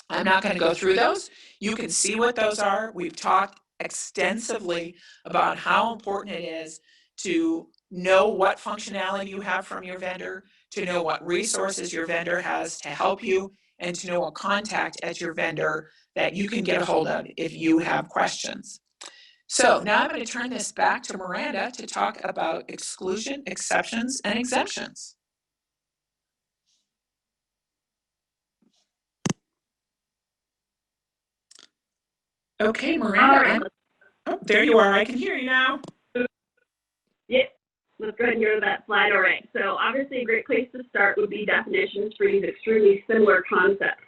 I'm not going to go through those. You can see what those are. We've talked extensively about how important it is to know what functionality you have from your vendor, to know what resources your vendor has to help you, and to know a contact at your vendor that you can get a hold of if you have questions. So now I'm going to turn this back to Miranda to talk about exclusion, exceptions, and exemptions. Okay, Miranda. Oh, there you are. I can hear you now. Yep. Let's go ahead and go to that slide. All right. So obviously a great place to start would be definitions for these extremely similar concepts.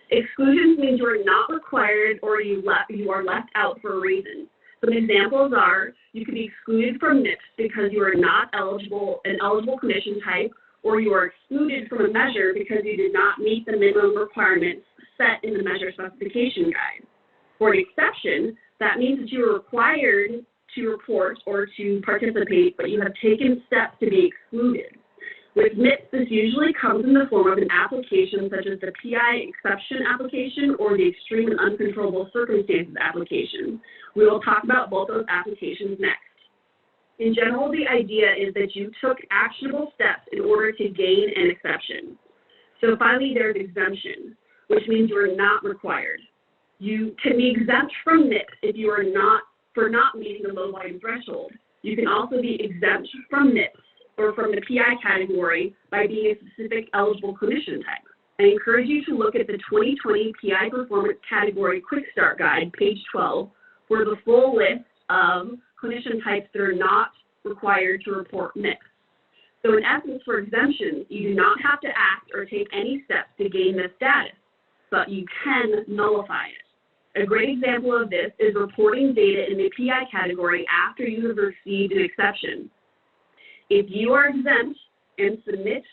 Exclusions means you are not required or you are left out for a reason. Some examples are you can be excluded from MIPS because you are not an eligible condition type, or you are excluded from a measure because you did not meet the minimum requirements set in the measure specification guide. For an exception, that means that you are required to report or to participate, but you have taken steps to be excluded. With MIPS, this usually comes in the form of an application such as the PI exception application or the extreme and uncontrollable circumstances application. We will talk about both those applications next. In general, the idea is that you took actionable steps in order to gain an exception. So finally, there's exemption, which means you are not required. You can be exempt from MIPS if you are not meeting the low volume threshold. You can also be exempt from MIPS or from the PI category by being a specific eligible clinician type. I encourage you to look at the 2020 PI Performance Category Quick Start Guide, page 12, for the full list of clinician types that are not required to report MIPS. So in essence, for exemptions, you do not have to act or take any steps to gain this status, but you can nullify it. A great example of this is reporting data in the PI category after you have received an exception. If you are exempt and submit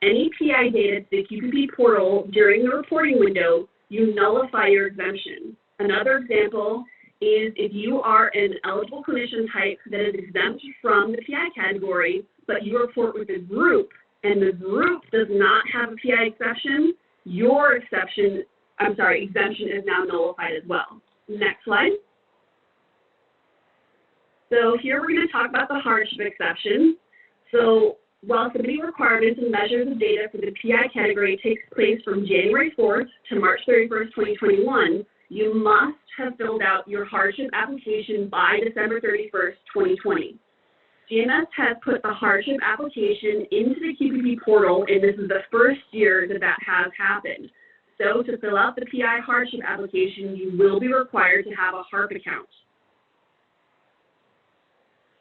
any PI data to the QPP portal during the reporting window, you nullify your exemption. Another example is if you are an eligible clinician type that is exempt from the PI category, but you report with a group and the group does not have a PI exception, your exemption is now nullified as well. Next slide. So here we're going to talk about the hardship exception. So while submitting requirements and measures of data for the PI category takes place from January 4th to March 31st, 2021, you must have filled out your hardship application by December 31st, 2020. CMS has put the hardship application into the QPP portal, and this is the first year that has happened. So to fill out the PI hardship application, you will be required to have a HARP account.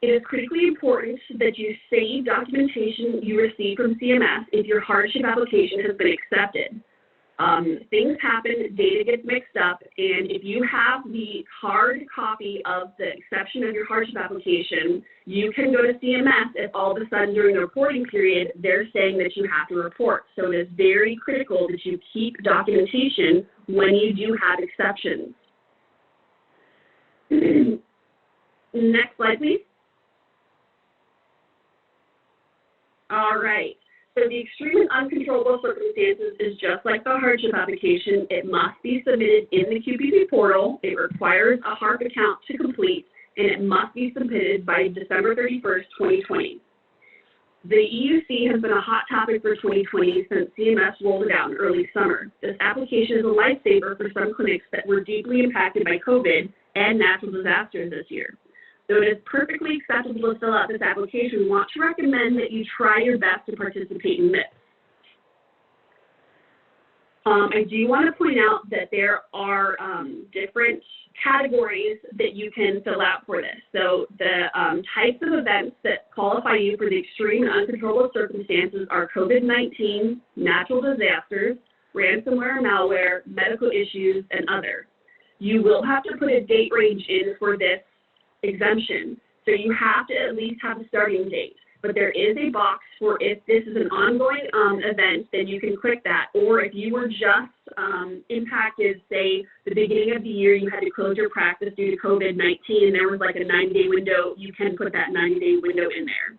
It is critically important that you save documentation you receive from CMS if your hardship application has been accepted. Things happen, data gets mixed up, and if you have the hard copy of the exception of your hardship application, you can go to CMS if all of a sudden during the reporting period, they're saying that you have to report. So it is very critical that you keep documentation when you do have exceptions. Next slide, please. All right. So the extreme and uncontrollable circumstances is just like the hardship application. It must be submitted in the QPP portal. It requires a HARP account to complete, and it must be submitted by December 31st, 2020. The EUC has been a hot topic for 2020 since CMS rolled it out in early summer. This application is a lifesaver for some clinics that were deeply impacted by COVID and natural disasters this year. Though it is perfectly acceptable to fill out this application, we want to recommend that you try your best to participate in MIPS. I do want to point out that there are different categories that you can fill out for this. So the types of events that qualify you for the extreme and uncontrollable circumstances are COVID-19, natural disasters, ransomware and malware, medical issues, and other. You will have to put a date range in for this exemption. So you have to at least have a starting date. But there is a box for if this is an ongoing event, then you can click that. Or if you were just impacted, say, the beginning of the year, you had to close your practice due to COVID-19, and there was like a 90-day window, you can put that 90-day window in there.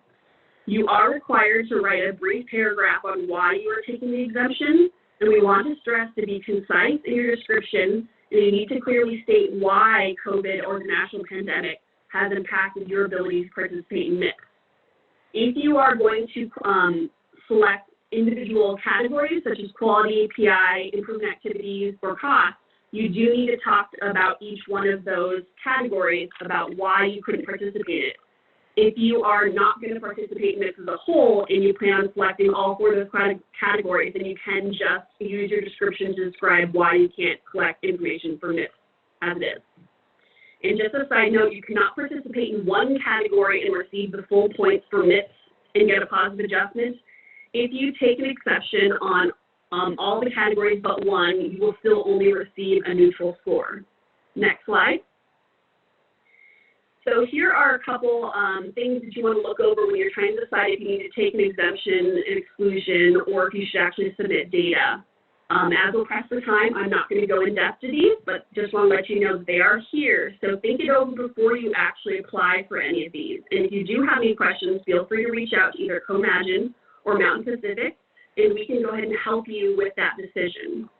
You are required to write a brief paragraph on why you are taking the exemption, and we want to stress to be concise in your description, and you need to clearly state why COVID or the national pandemic has impacted your ability to participate in MIPS. If you are going to select individual categories such as quality, PI, improvement activities, or cost, you do need to talk about each one of those categories about why you couldn't participate in it. If you are not going to participate in this as a whole and you plan on selecting all 4 of those categories, then you can just use your description to describe why you can't collect information for MIPS as it is. And just a side note, you cannot participate in one category and receive the full points for MIPS and get a positive adjustment. If you take an exception on all the categories but one, you will still only receive a neutral score. Next slide. So here are a couple things that you want to look over when you're trying to decide if you need to take an exemption, an exclusion, or if you should actually submit data. As we'll press for time, I'm not going to go in depth to these, but just want to let you know they are here. So think it over before you actually apply for any of these. And if you do have any questions, feel free to reach out to either Comagine or Mountain Pacific, and we can go ahead and help you with that decision.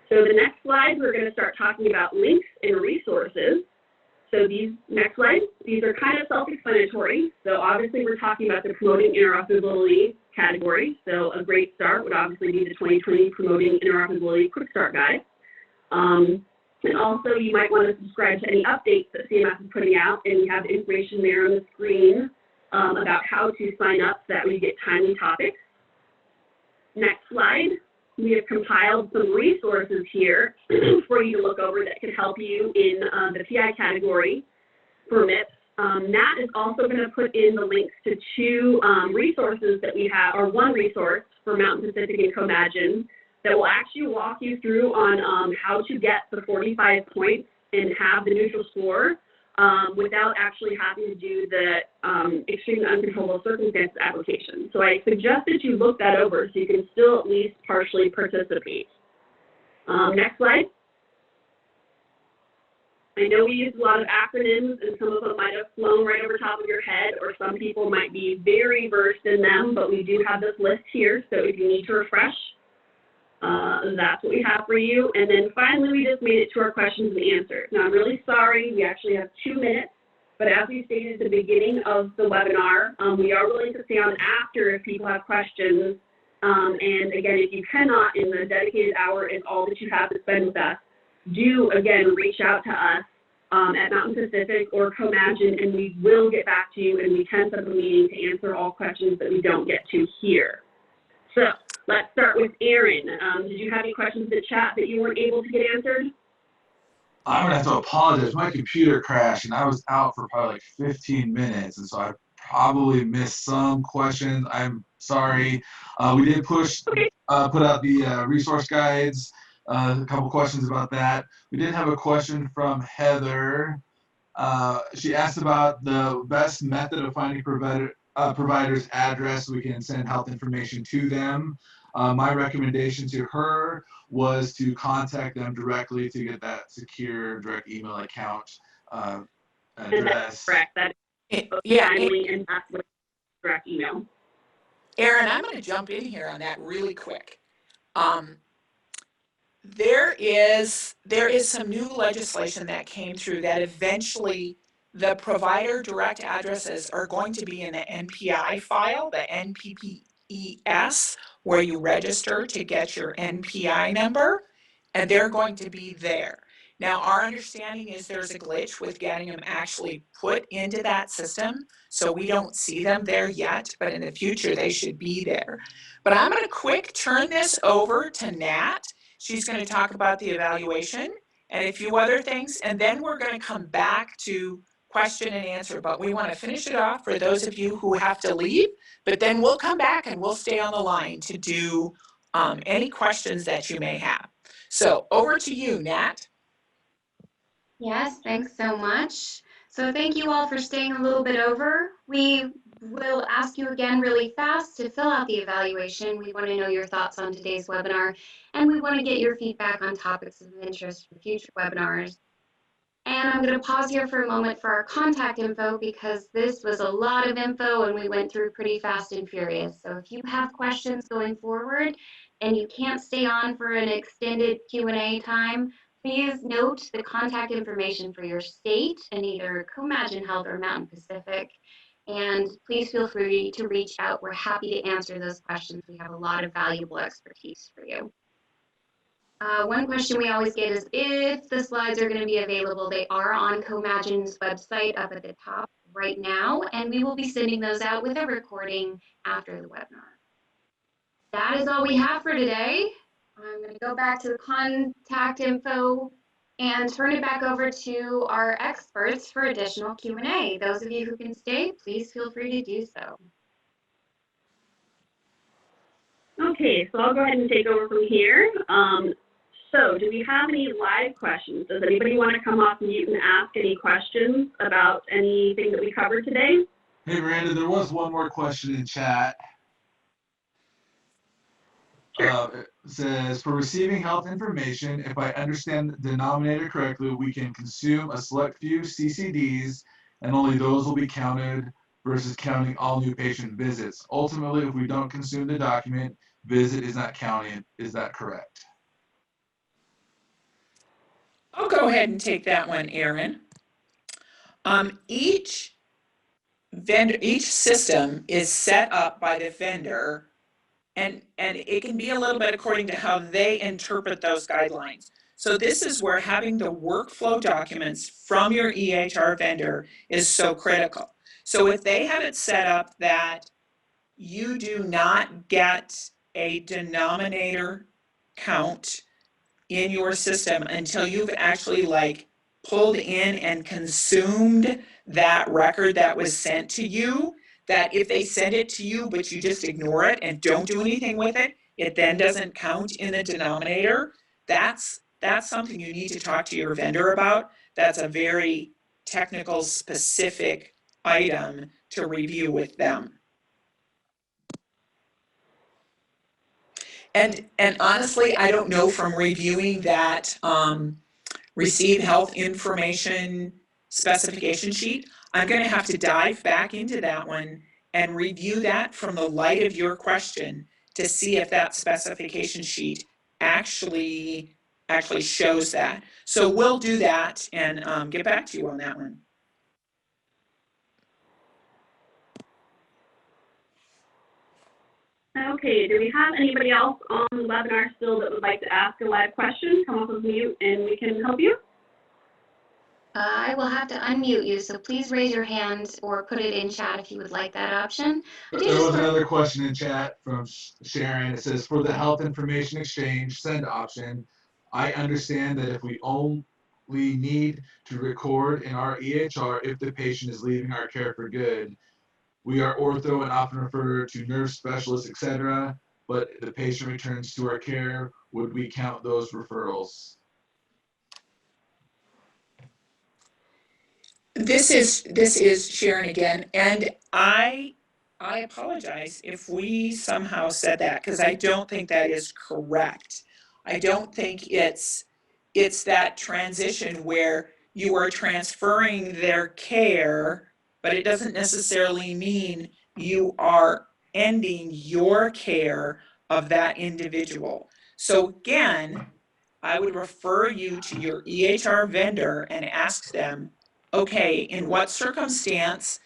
So the next slide, we're going to start talking about links and resources. So these next slides, these are kind of self-explanatory. So obviously we're talking about the promoting interoperability category. So a great start would obviously be the 2020 Promoting Interoperability Quick Start Guide. And also you might want to subscribe to any updates that CMS is putting out, and you have information there on the screen about how to sign up so that we get timely topics. Next slide. We have compiled some resources here for you to look over that can help you in the PI category for MIPS. Nat is also going to put in the links to 2 resources that we have, or 1 resource for Mountain Pacific and Comagine that will actually walk you through on how to get the 45 points and have the neutral score without actually having to do the extreme uncontrollable circumstances application. So I suggest that you look that over so you can still at least partially participate. Next slide. I know we use a lot of acronyms, and some of them might have flown right over top of your head, or some people might be very versed in them, but we do have this list here, so if you need to refresh, that's what we have for you. And then finally, we just made it to our questions and answers. Now, I'm really sorry, we actually have 2 minutes, but as we stated at the beginning of the webinar, we are willing to stay on after if people have questions. And again, if you cannot, in the dedicated hour is all that you have to spend with us, do, again, reach out to us at Mountain Pacific or Comagine, and we will get back to you, and we can set up a meeting to answer all questions that we don't get to here. So let's start with Aaron. Did you have any questions in the chat that you weren't able to get answered? I'm gonna have to apologize. My computer crashed and I was out for probably like 15 minutes, and so I probably missed some questions. I'm sorry. We did put out the resource guides. A couple questions about that. We did have a question from Heather. She asked about the best method of finding provider's address so we can send health information to them. My recommendation to her was to contact them directly to get that secure direct email account address. And that's correct. That is timely and that's with direct email. Aaron, I'm going to jump in here on that really quick. There is some new legislation that came through that eventually the provider direct addresses are going to be in the NPI file, the NPPES, where you register to get your NPI number, and they're going to be there. Now, our understanding is there's a glitch with getting them actually put into that system, so we don't see them there yet, but in the future they should be there. But I'm going to quick turn this over to Nat She's going to talk about the evaluation and a few other things, and then we're going to come back to question and answer. But we want to finish it off for those of you who have to leave, but then we'll come back and we'll stay on the line to do any questions that you may have. So over to you, Nat. Yes, thanks so much. So thank you all for staying a little bit over. We will ask you again really fast to fill out the evaluation. We want to know your thoughts on today's webinar, and we want to get your feedback on topics of interest for future webinars. And I'm going to pause here for a moment for our contact info because this was a lot of info and we went through pretty fast and furious. So if you have questions going forward and you can't stay on for an extended Q&A time, please note the contact information for your state and either Comagine Health or Mountain Pacific. And please feel free to reach out. We're happy to answer those questions. We have a lot of valuable expertise for you. One question we always get is if the slides are going to be available. They are on Comagine's website up at the top right now, and we will be sending those out with a recording after the webinar. That is all we have for today. I'm going to go back to the contact info and turn it back over to our experts for additional Q&A. Those of you who can stay, please feel free to do so. Okay, so I'll go ahead and take over from here. So do we have any live questions? Does anybody want to come off mute and ask any questions about anything that we covered today? Hey, Miranda, there was one more question in chat. It says, for receiving health information, if I understand the denominator correctly, we can consume a select few CCDs and only those will be counted versus counting all new patient visits. Ultimately, if we don't consume the document, visit is not counted. Is that correct? I'll go ahead and take that one, Erin. Each system is set up by the vendor, and it can be a little bit according to how they interpret those guidelines. So this is where having the workflow documents from your EHR vendor is so critical. So if they have it set up that you do not get a denominator count in your system until you've actually pulled in and consumed that record that was sent to you, that if they send it to you but you just ignore it and don't do anything with it, it then doesn't count in the denominator. That's something you need to talk to your vendor about. That's a very technical, specific item to review with them. And honestly, I don't know from reviewing that receive health information specification sheet, I'm going to have to dive back into that one and review that from the light of your question to see if that specification sheet actually shows that. So we'll do that and get back to you on that one. Okay, do we have anybody else on the webinar still that would like to ask a live question? Come off of mute and we can help you. I will have to unmute you, so please raise your hand or put it in chat if you would like that option. There was another question in chat from Sharon. It says, for the health information exchange send option, I understand that if we only need to record in our EHR if the patient is leaving our care for good, we are ortho and often refer to nurse specialists, etc., but the patient returns to our care, would we count those referrals? This is Sharon again, and I apologize if we somehow said that, because I don't think that is correct. I don't think it's that transition where you are transferring their care, but it doesn't necessarily mean you are ending your care of that individual. So again, I would refer you to your EHR vendor and ask them, okay, in what circumstance,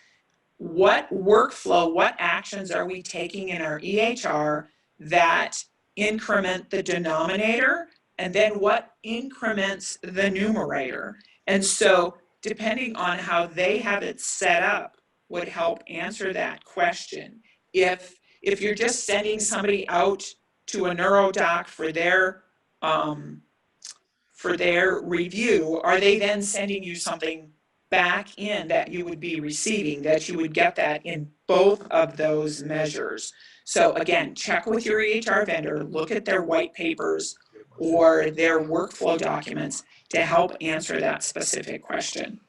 what workflow, what actions are we taking in our EHR that increment the denominator, and then what increments the numerator? And so depending on how they have it set up would help answer that question. If you're just sending somebody out to a neurodoc for their for their review, are they then sending you something back in that you would be receiving, that you would get that in both of those measures? So again, check with your EHR vendor, look at their white papers or their workflow documents to help answer that specific question.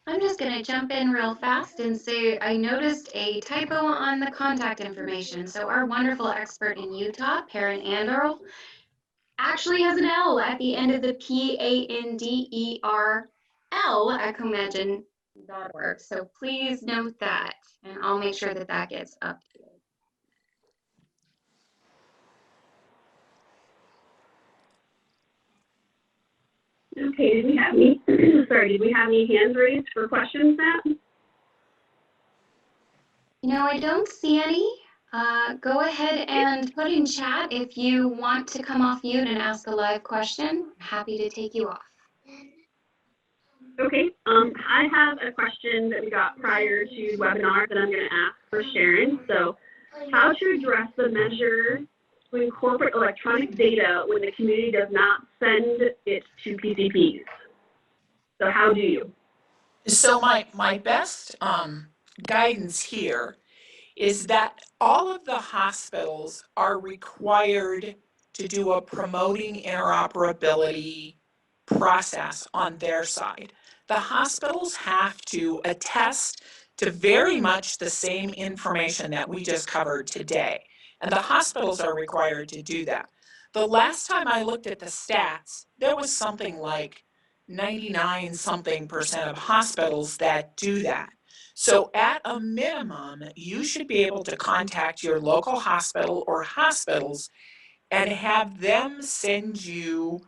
I'm just going to jump in real fast and say I noticed a typo on the contact information. So our wonderful expert in Utah, Perrin Anderl, actually has an L at the end of the PANDERL at Comagine.org. So please note that, and I'll make sure that that gets updated. Okay, did we have any, did we have any hands raised for questions, Matt? You know, I don't see any. Go ahead and put in chat if you want to come off mute and ask a live question. Happy to take you off. Okay, I have a question that we got prior to the webinar that I'm going to ask for Sharon. So, how to address the measure to incorporate electronic data when the community does not send it to PCPs? So, how do you? So my best guidance here is that all of the hospitals are required to do a promoting interoperability process on their side. The hospitals have to attest to very much the same information that we just covered today. And the hospitals are required to do that. The last time I looked at the stats, there was something like 99% of hospitals that do that. So at a minimum, you should be able to contact your local hospital or hospitals and have them send you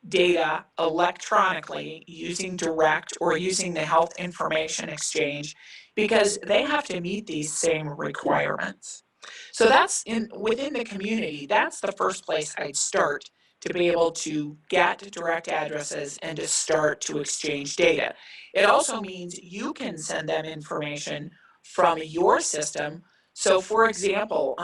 data electronically using direct or using the health information exchange, because they have to meet these same requirements. So that's within the community, that's the first place I'd start to be able to get direct addresses and to start to exchange data. It also means you can send them information from your system. So for example,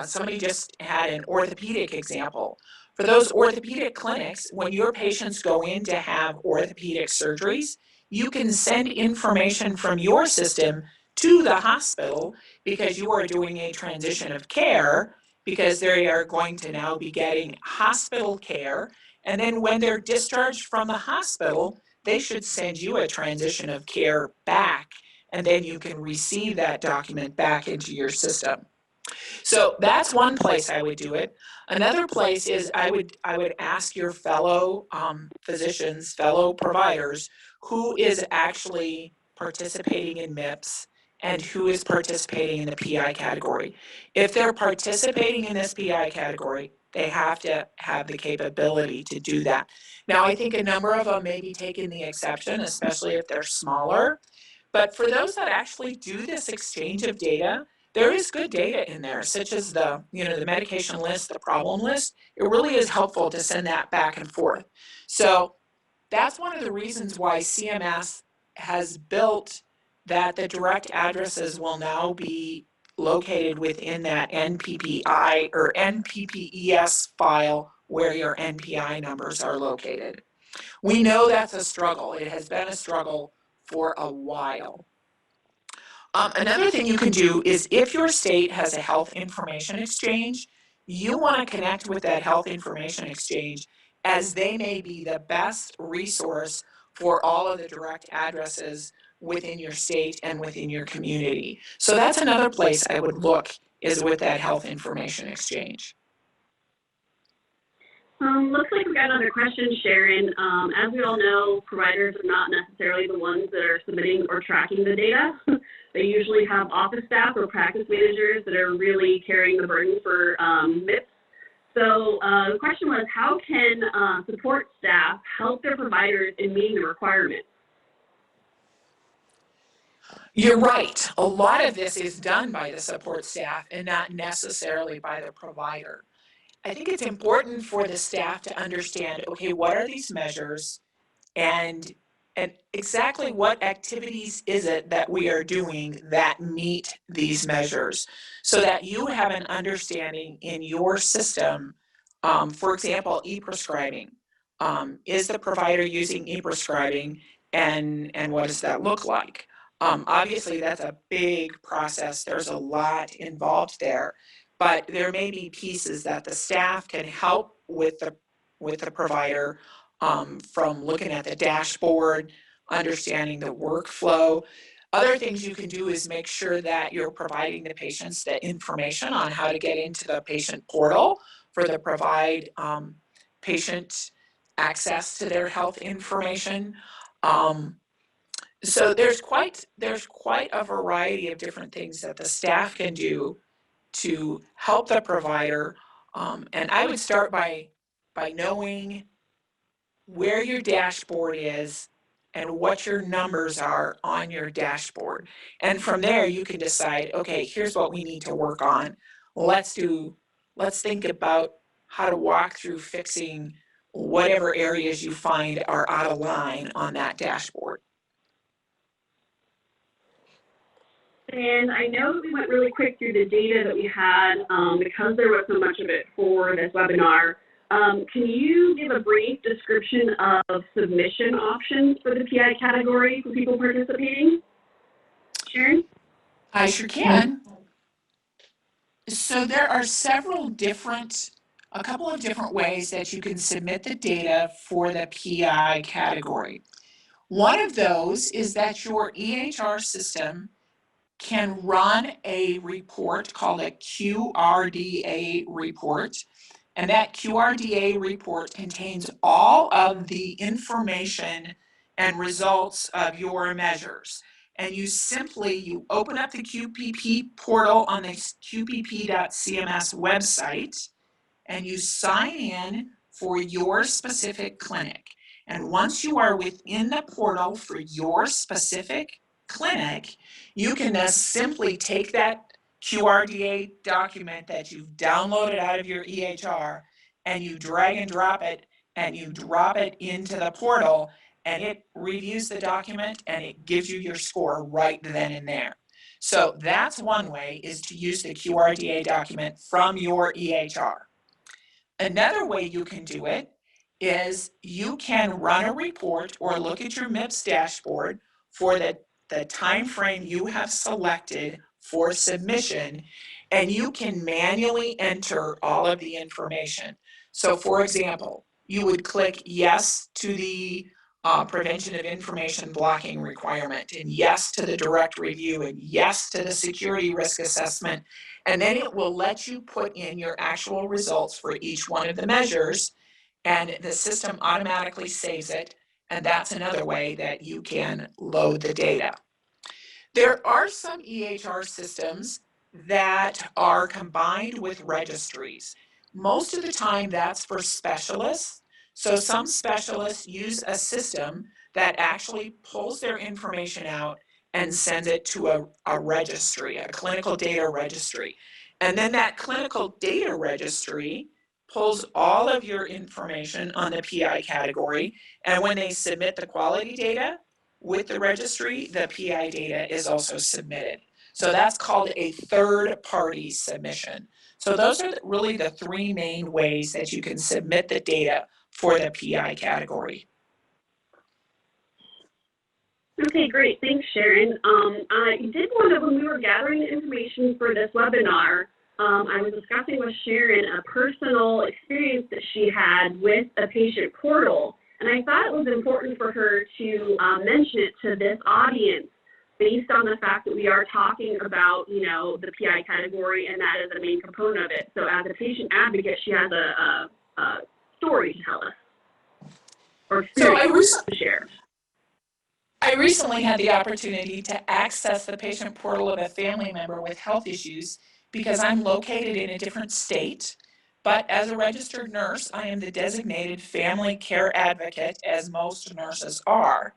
somebody just had an orthopedic example. For those orthopedic clinics, when your patients go in to have orthopedic surgeries, you can send information from your system to the hospital because you are doing a transition of care, because they are going to now be getting hospital care. And then when they're discharged from the hospital, they should send you a transition of care back, and then you can receive that document back into your system. So that's one place I would do it. Another place is I would ask your fellow physicians, fellow providers, who is actually participating in MIPS and who is participating in the PI category. If they're participating in this PI category, they have to have the capability to do that. Now, I think a number of them may be taking the exception, especially if they're smaller. But for those that actually do this exchange of data, there is good data in there, such as the medication list, the problem list. It really is helpful to send that back and forth. So that's one of the reasons why CMS has built that the direct addresses will now be located within that NPPI or NPPES file where your NPI numbers are located. We know that's a struggle. It has been a struggle for a while. Another thing you can do is if your state has a health information exchange, you want to connect with that health information exchange, as they may be the best resource for all of the direct addresses within your state and within your community. So that's another place I would look, is with that health information exchange. Looks like we got another question, Sharon. As we all know, providers are not necessarily the ones that are submitting or tracking the data. They usually have office staff or practice managers that are really carrying the burden for MIPS. So the question was, how can support staff help their providers in meeting the requirements? You're right. A lot of this is done by the support staff and not necessarily by the provider. I think it's important for the staff to understand, okay, what are these measures, and exactly what activities is it that we are doing that meet these measures, so that you have an understanding in your system For example, e-prescribing. Is the provider using e-prescribing, and what does that look like? Obviously, that's a big process. There's a lot involved there, but there may be pieces that the staff can help with the provider, from looking at the dashboard, understanding the workflow. Other things you can do is make sure that you're providing the patients the information on how to get into the patient portal for the provide patient access to their health information. So there's quite a variety of different things that the staff can do to help the provider. And I would start by knowing where your dashboard is and what your numbers are on your dashboard. And from there, you can decide, okay, here's what we need to work on. Let's think about how to walk through fixing whatever areas you find are out of line on that dashboard. And I know that we went really quick through the data that we had because there was so much of it for this webinar. Can you give a brief description of submission options for the PI category for people participating? Sharon? I sure can. So there are a couple of different ways that you can submit the data for the PI category. One of those is that your EHR system can run a report called a QRDA report. And that QRDA report contains all of the information and results of your measures. And you open up the QPP portal on the qpp.cms website, and you sign in for your specific clinic. And once you are within the portal for your specific clinic, you can simply take that QRDA document that you've downloaded out of your EHR, and you drag and drop it, and you drop it into the portal, and it reviews the document and it gives you your score right then and there. So that's one way, is to use the QRDA document from your EHR. Another way you can do it is you can run a report or look at your MIPS dashboard for the time frame you have selected for submission, and you can manually enter all of the information. So for example, you would click yes to the prevention of information blocking requirement, and yes to the direct review, and yes to the security risk assessment, and then it will let you put in your actual results for each one of the measures, and the system automatically saves it, and that's another way that you can load the data. There are some EHR systems that are combined with registries. Most of the time that's for specialists. So some specialists use a system that actually pulls their information out and sends it to a registry, a clinical data registry. And then that clinical data registry pulls all of your information on the PI category. And when they submit the quality data with the registry, the PI data is also submitted. So that's called a third-party submission. So those are really the three main ways that you can submit the data for the PI category. Okay, great. Thanks, Sharon. I did want to, when we were gathering information for this webinar, I was discussing with Sharon a personal experience that she had with a patient portal, and I thought it was important for her to mention it to this audience based on the fact that we are talking about, you know, the PI category, and that is a main component of it. So as a patient advocate, she has a story to tell us, or experience to share. I recently had the opportunity to access the patient portal of a family member with health issues because I'm located in a different state, but as a registered nurse, I am the designated family care advocate, as most nurses are.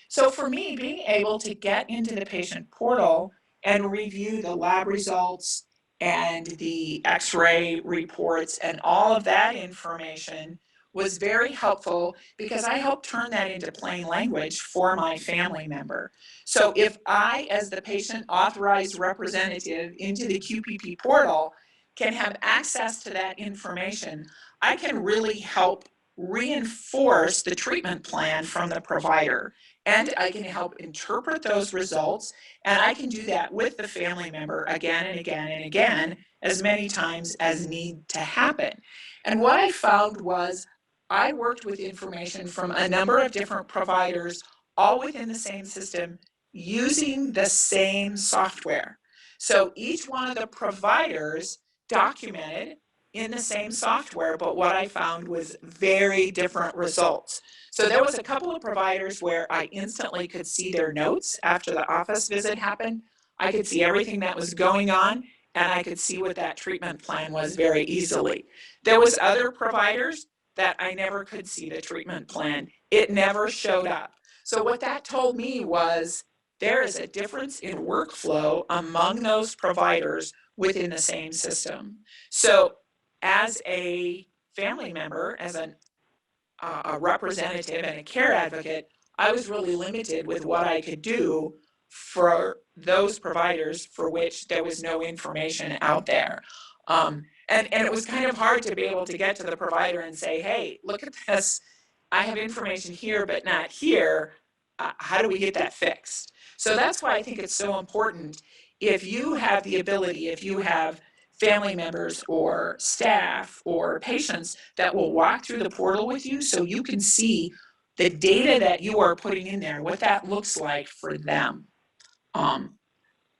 So for me, being able to get into the patient portal and review the lab results and the x-ray reports and all of that information was very helpful, because I helped turn that into plain language for my family member. So if I, as the patient authorized representative into the QPP portal, can have access to that information, I can really help reinforce the treatment plan from the provider. And I can help interpret those results. And I can do that with the family member again and again and again, as many times as need to happen. And what I found was I worked with information from a number of different providers, all within the same system, using the same software. So each one of the providers documented in the same software, but what I found was very different results. So there was a couple of providers where I instantly could see their notes after the office visit happened. I could see everything that was going on, and I could see what that treatment plan was very easily. There was other providers that I never could see the treatment plan. It never showed up. So what that told me was there is a difference in workflow among those providers within the same system. So as a family member, as a representative and a care advocate, I was really limited with what I could do for those providers for which there was no information out there. And it was kind of hard to be able to get to the provider and say, hey, look at this. I have information here, but not here. How do we get that fixed? So that's why I think it's so important. If you have the ability, if you have family members or staff or patients that will walk through the portal with you so you can see the data that you are putting in there, what that looks like for them.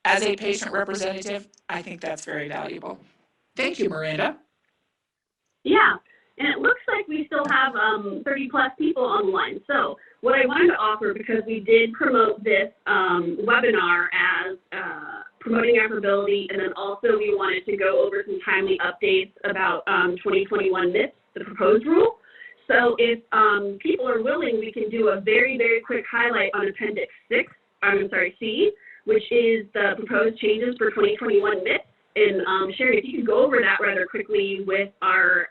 As a patient representative, I think that's very valuable. Thank you, Miranda. Yeah, and it looks like we still have 30 plus people on the line. So what I wanted to offer, because we did promote this webinar as promoting interoperability, and then also we wanted to go over some timely updates about 2021 MIPS, the proposed rule. So if people are willing, we can do a very, very quick highlight on Appendix C, which is the proposed changes for 2021 MIPS. And Sherry, if you could go over that rather quickly with our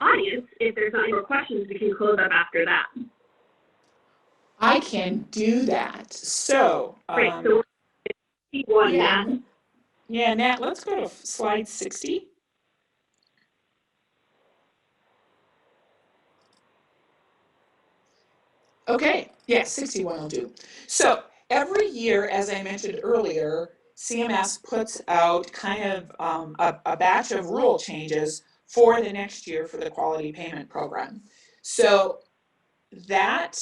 audience, if there's not any more questions, we can close up after that. I can do that. So, Great. So we're yeah, Nat. yeah, Nat, let's go to slide 60. Okay, yeah, 61 will do. So every year, as I mentioned earlier, CMS puts out kind of a batch of rule changes for the next year for the quality payment program. So that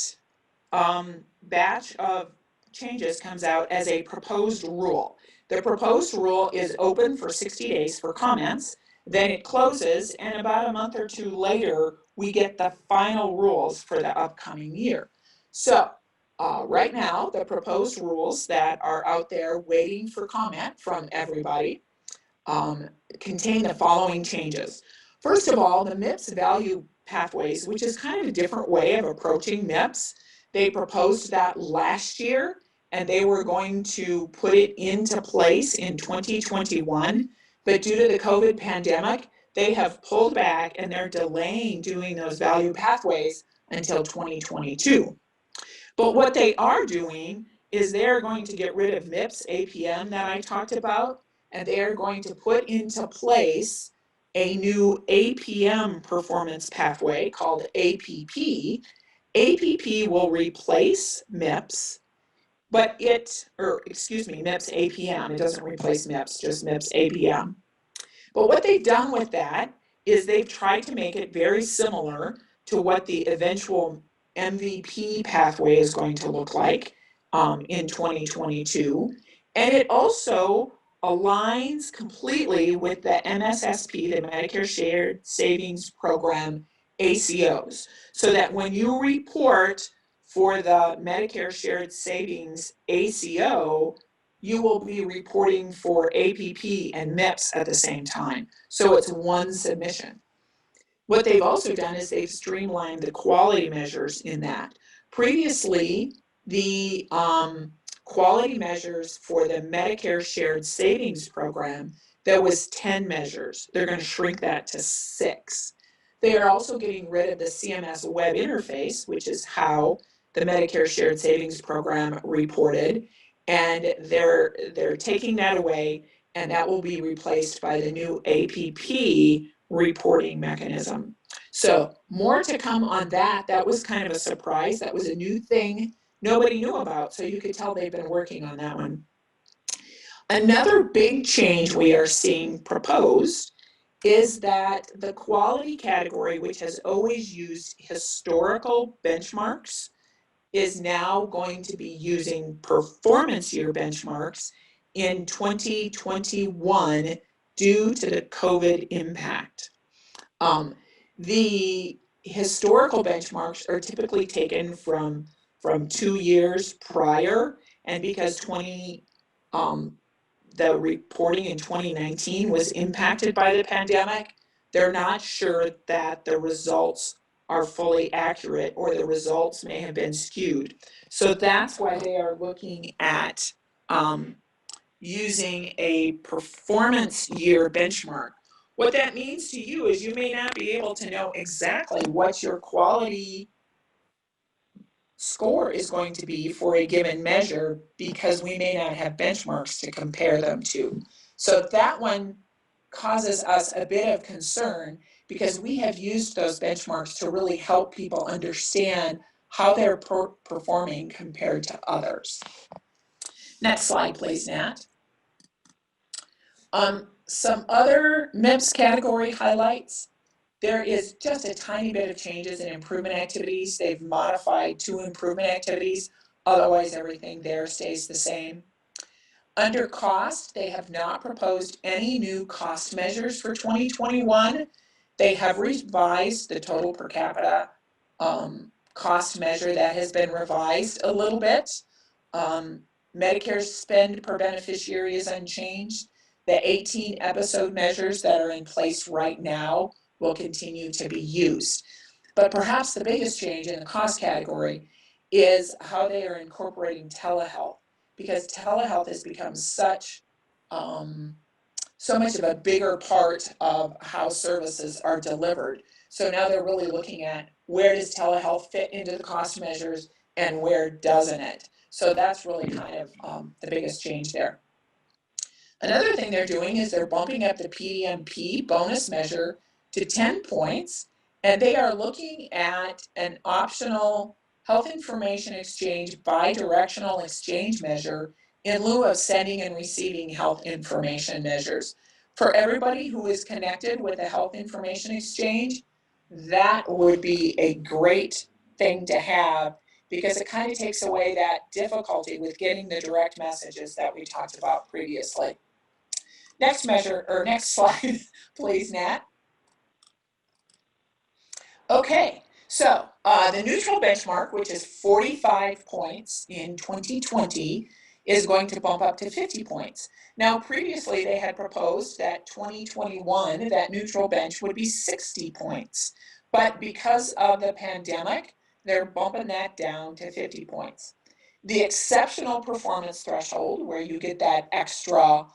batch of changes comes out as a proposed rule. The proposed rule is open for 60 days for comments, then it closes, and about a month or two later, we get the final rules for the upcoming year. So right now, the proposed rules that are out there waiting for comment from everybody contain the following changes. First of all, the MIPS value pathways, which is kind of a different way of approaching MIPS. They proposed that last year, and they were going to put it into place in 2021. But due to the COVID pandemic, they have pulled back and they're delaying doing those value pathways until 2022. But what they are doing is they're going to get rid of MIPS APM that I talked about, and they are going to put into place a new APM performance pathway called APP. APP will replace MIPS, but MIPS APM. It doesn't replace MIPS, just MIPS APM. But what they've done with that is they've tried to make it very similar to what the eventual MVP pathway is going to look like in 2022. And it also aligns completely with the MSSP, the Medicare Shared Savings Program ACOs, so that when you report for the Medicare Shared Savings ACO, you will be reporting for APP and MIPS at the same time. So it's one submission. What they've also done is they've streamlined the quality measures in that. Previously, the quality measures for the Medicare Shared Savings Program, there was 10 measures. They're going to shrink that to 6. They are also getting rid of the CMS web interface, which is how the Medicare Shared Savings Program reported, and they're taking that away, and that will be replaced by the new APP reporting mechanism. So more to come on that. That was kind of a surprise. That was a new thing nobody knew about. So you could tell they've been working on that one. Another big change we are seeing proposed is that the quality category, which has always used historical benchmarks, is now going to be using performance year benchmarks in 2021 due to the COVID impact. The historical benchmarks are typically taken from 2 years prior, and because the reporting in 2019 was impacted by the pandemic, they're not sure that the results are fully accurate, or the results may have been skewed. So that's why they are looking at using a performance year benchmark. What that means to you is you may not be able to know exactly what your quality score is going to be for a given measure, because we may not have benchmarks to compare them to. So that one causes us a bit of concern, because we have used those benchmarks to really help people understand how they're performing compared to others. Next slide, please, Nat. Some other MIPS category highlights. There is just a tiny bit of changes in improvement activities. They've modified 2 improvement activities. Otherwise, everything there stays the same. Under cost, they have not proposed any new cost measures for 2021. They have revised the total per capita cost measure. That has been revised a little bit. Medicare spend per beneficiary is unchanged. The 18 episode measures that are in place right now will continue to be used. But perhaps the biggest change in the cost category is how they are incorporating telehealth, because telehealth has become such so much of a bigger part of how services are delivered. So now they're really looking at, where does telehealth fit into the cost measures and where doesn't it? So that's really kind of the biggest change there. Another thing they're doing is they're bumping up the PDMP bonus measure to 10 points, and they are looking at an optional health information exchange bi-directional exchange measure in lieu of sending and receiving health information measures. For everybody who is connected with a health information exchange, that would be a great thing to have, because it kind of takes away that difficulty with getting the direct messages that we talked about previously. Next measure, or next slide, please, Nat. Okay, so the neutral benchmark, which is 45 points in 2020, is going to bump up to 50 points. Now, previously they had proposed that 2021, that neutral bench would be 60 points. But because of the pandemic, they're bumping that down to 50 points. The exceptional performance threshold, where you get that extra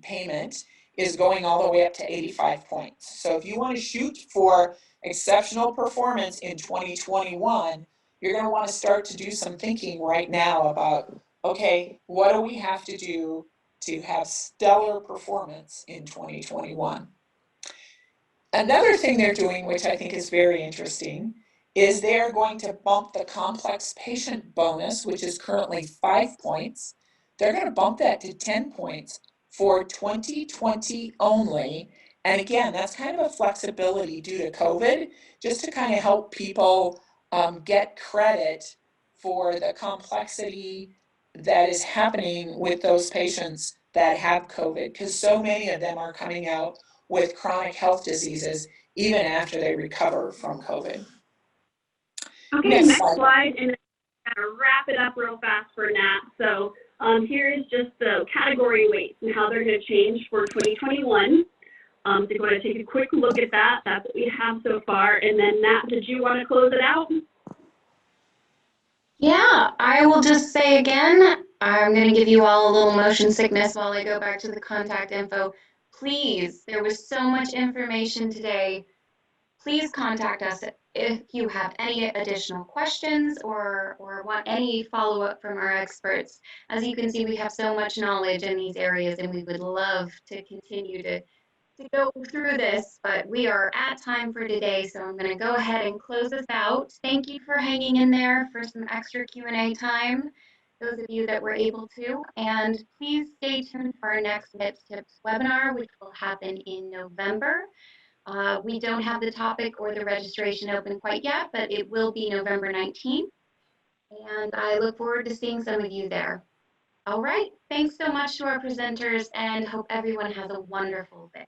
payment, is going all the way up to 85 points. So if you want to shoot for exceptional performance in 2021, you're going to want to start to do some thinking right now about, okay, what do we have to do to have stellar performance in 2021? Another thing they're doing, which I think is very interesting, is they're going to bump the complex patient bonus, which is currently 5 points. They're going to bump that to 10 points for 2020 only. And again, that's kind of a flexibility due to COVID, just to kind of help people get credit for the complexity that is happening with those patients that have COVID, because so many of them are coming out with chronic health diseases even after they recover from COVID. Okay, next slide, and I'm gonna wrap it up real fast for Nat. So here is just the category weights and how they're gonna change for 2021. So you want to take a quick look at that. That's what we have so far. And then Nat, did you want to close it out? Yeah, I will just say again, I'm going to give you all a little motion sickness while I go back to the contact info. Please, there was so much information today. Please contact us if you have any additional questions or want any follow-up from our experts. As you can see, we have so much knowledge in these areas, and we would love to continue to to go through this, but we are at time for today, so I'm going to go ahead and close us out. Thank you for hanging in there for some extra Q&A time, those of you that were able to, and please stay tuned for our next MIPS Tips webinar, which will happen in November. We don't have the topic or the registration open quite yet, but it will be November 19th, and I look forward to seeing some of you there. All right, thanks so much to our presenters, and hope everyone has a wonderful day.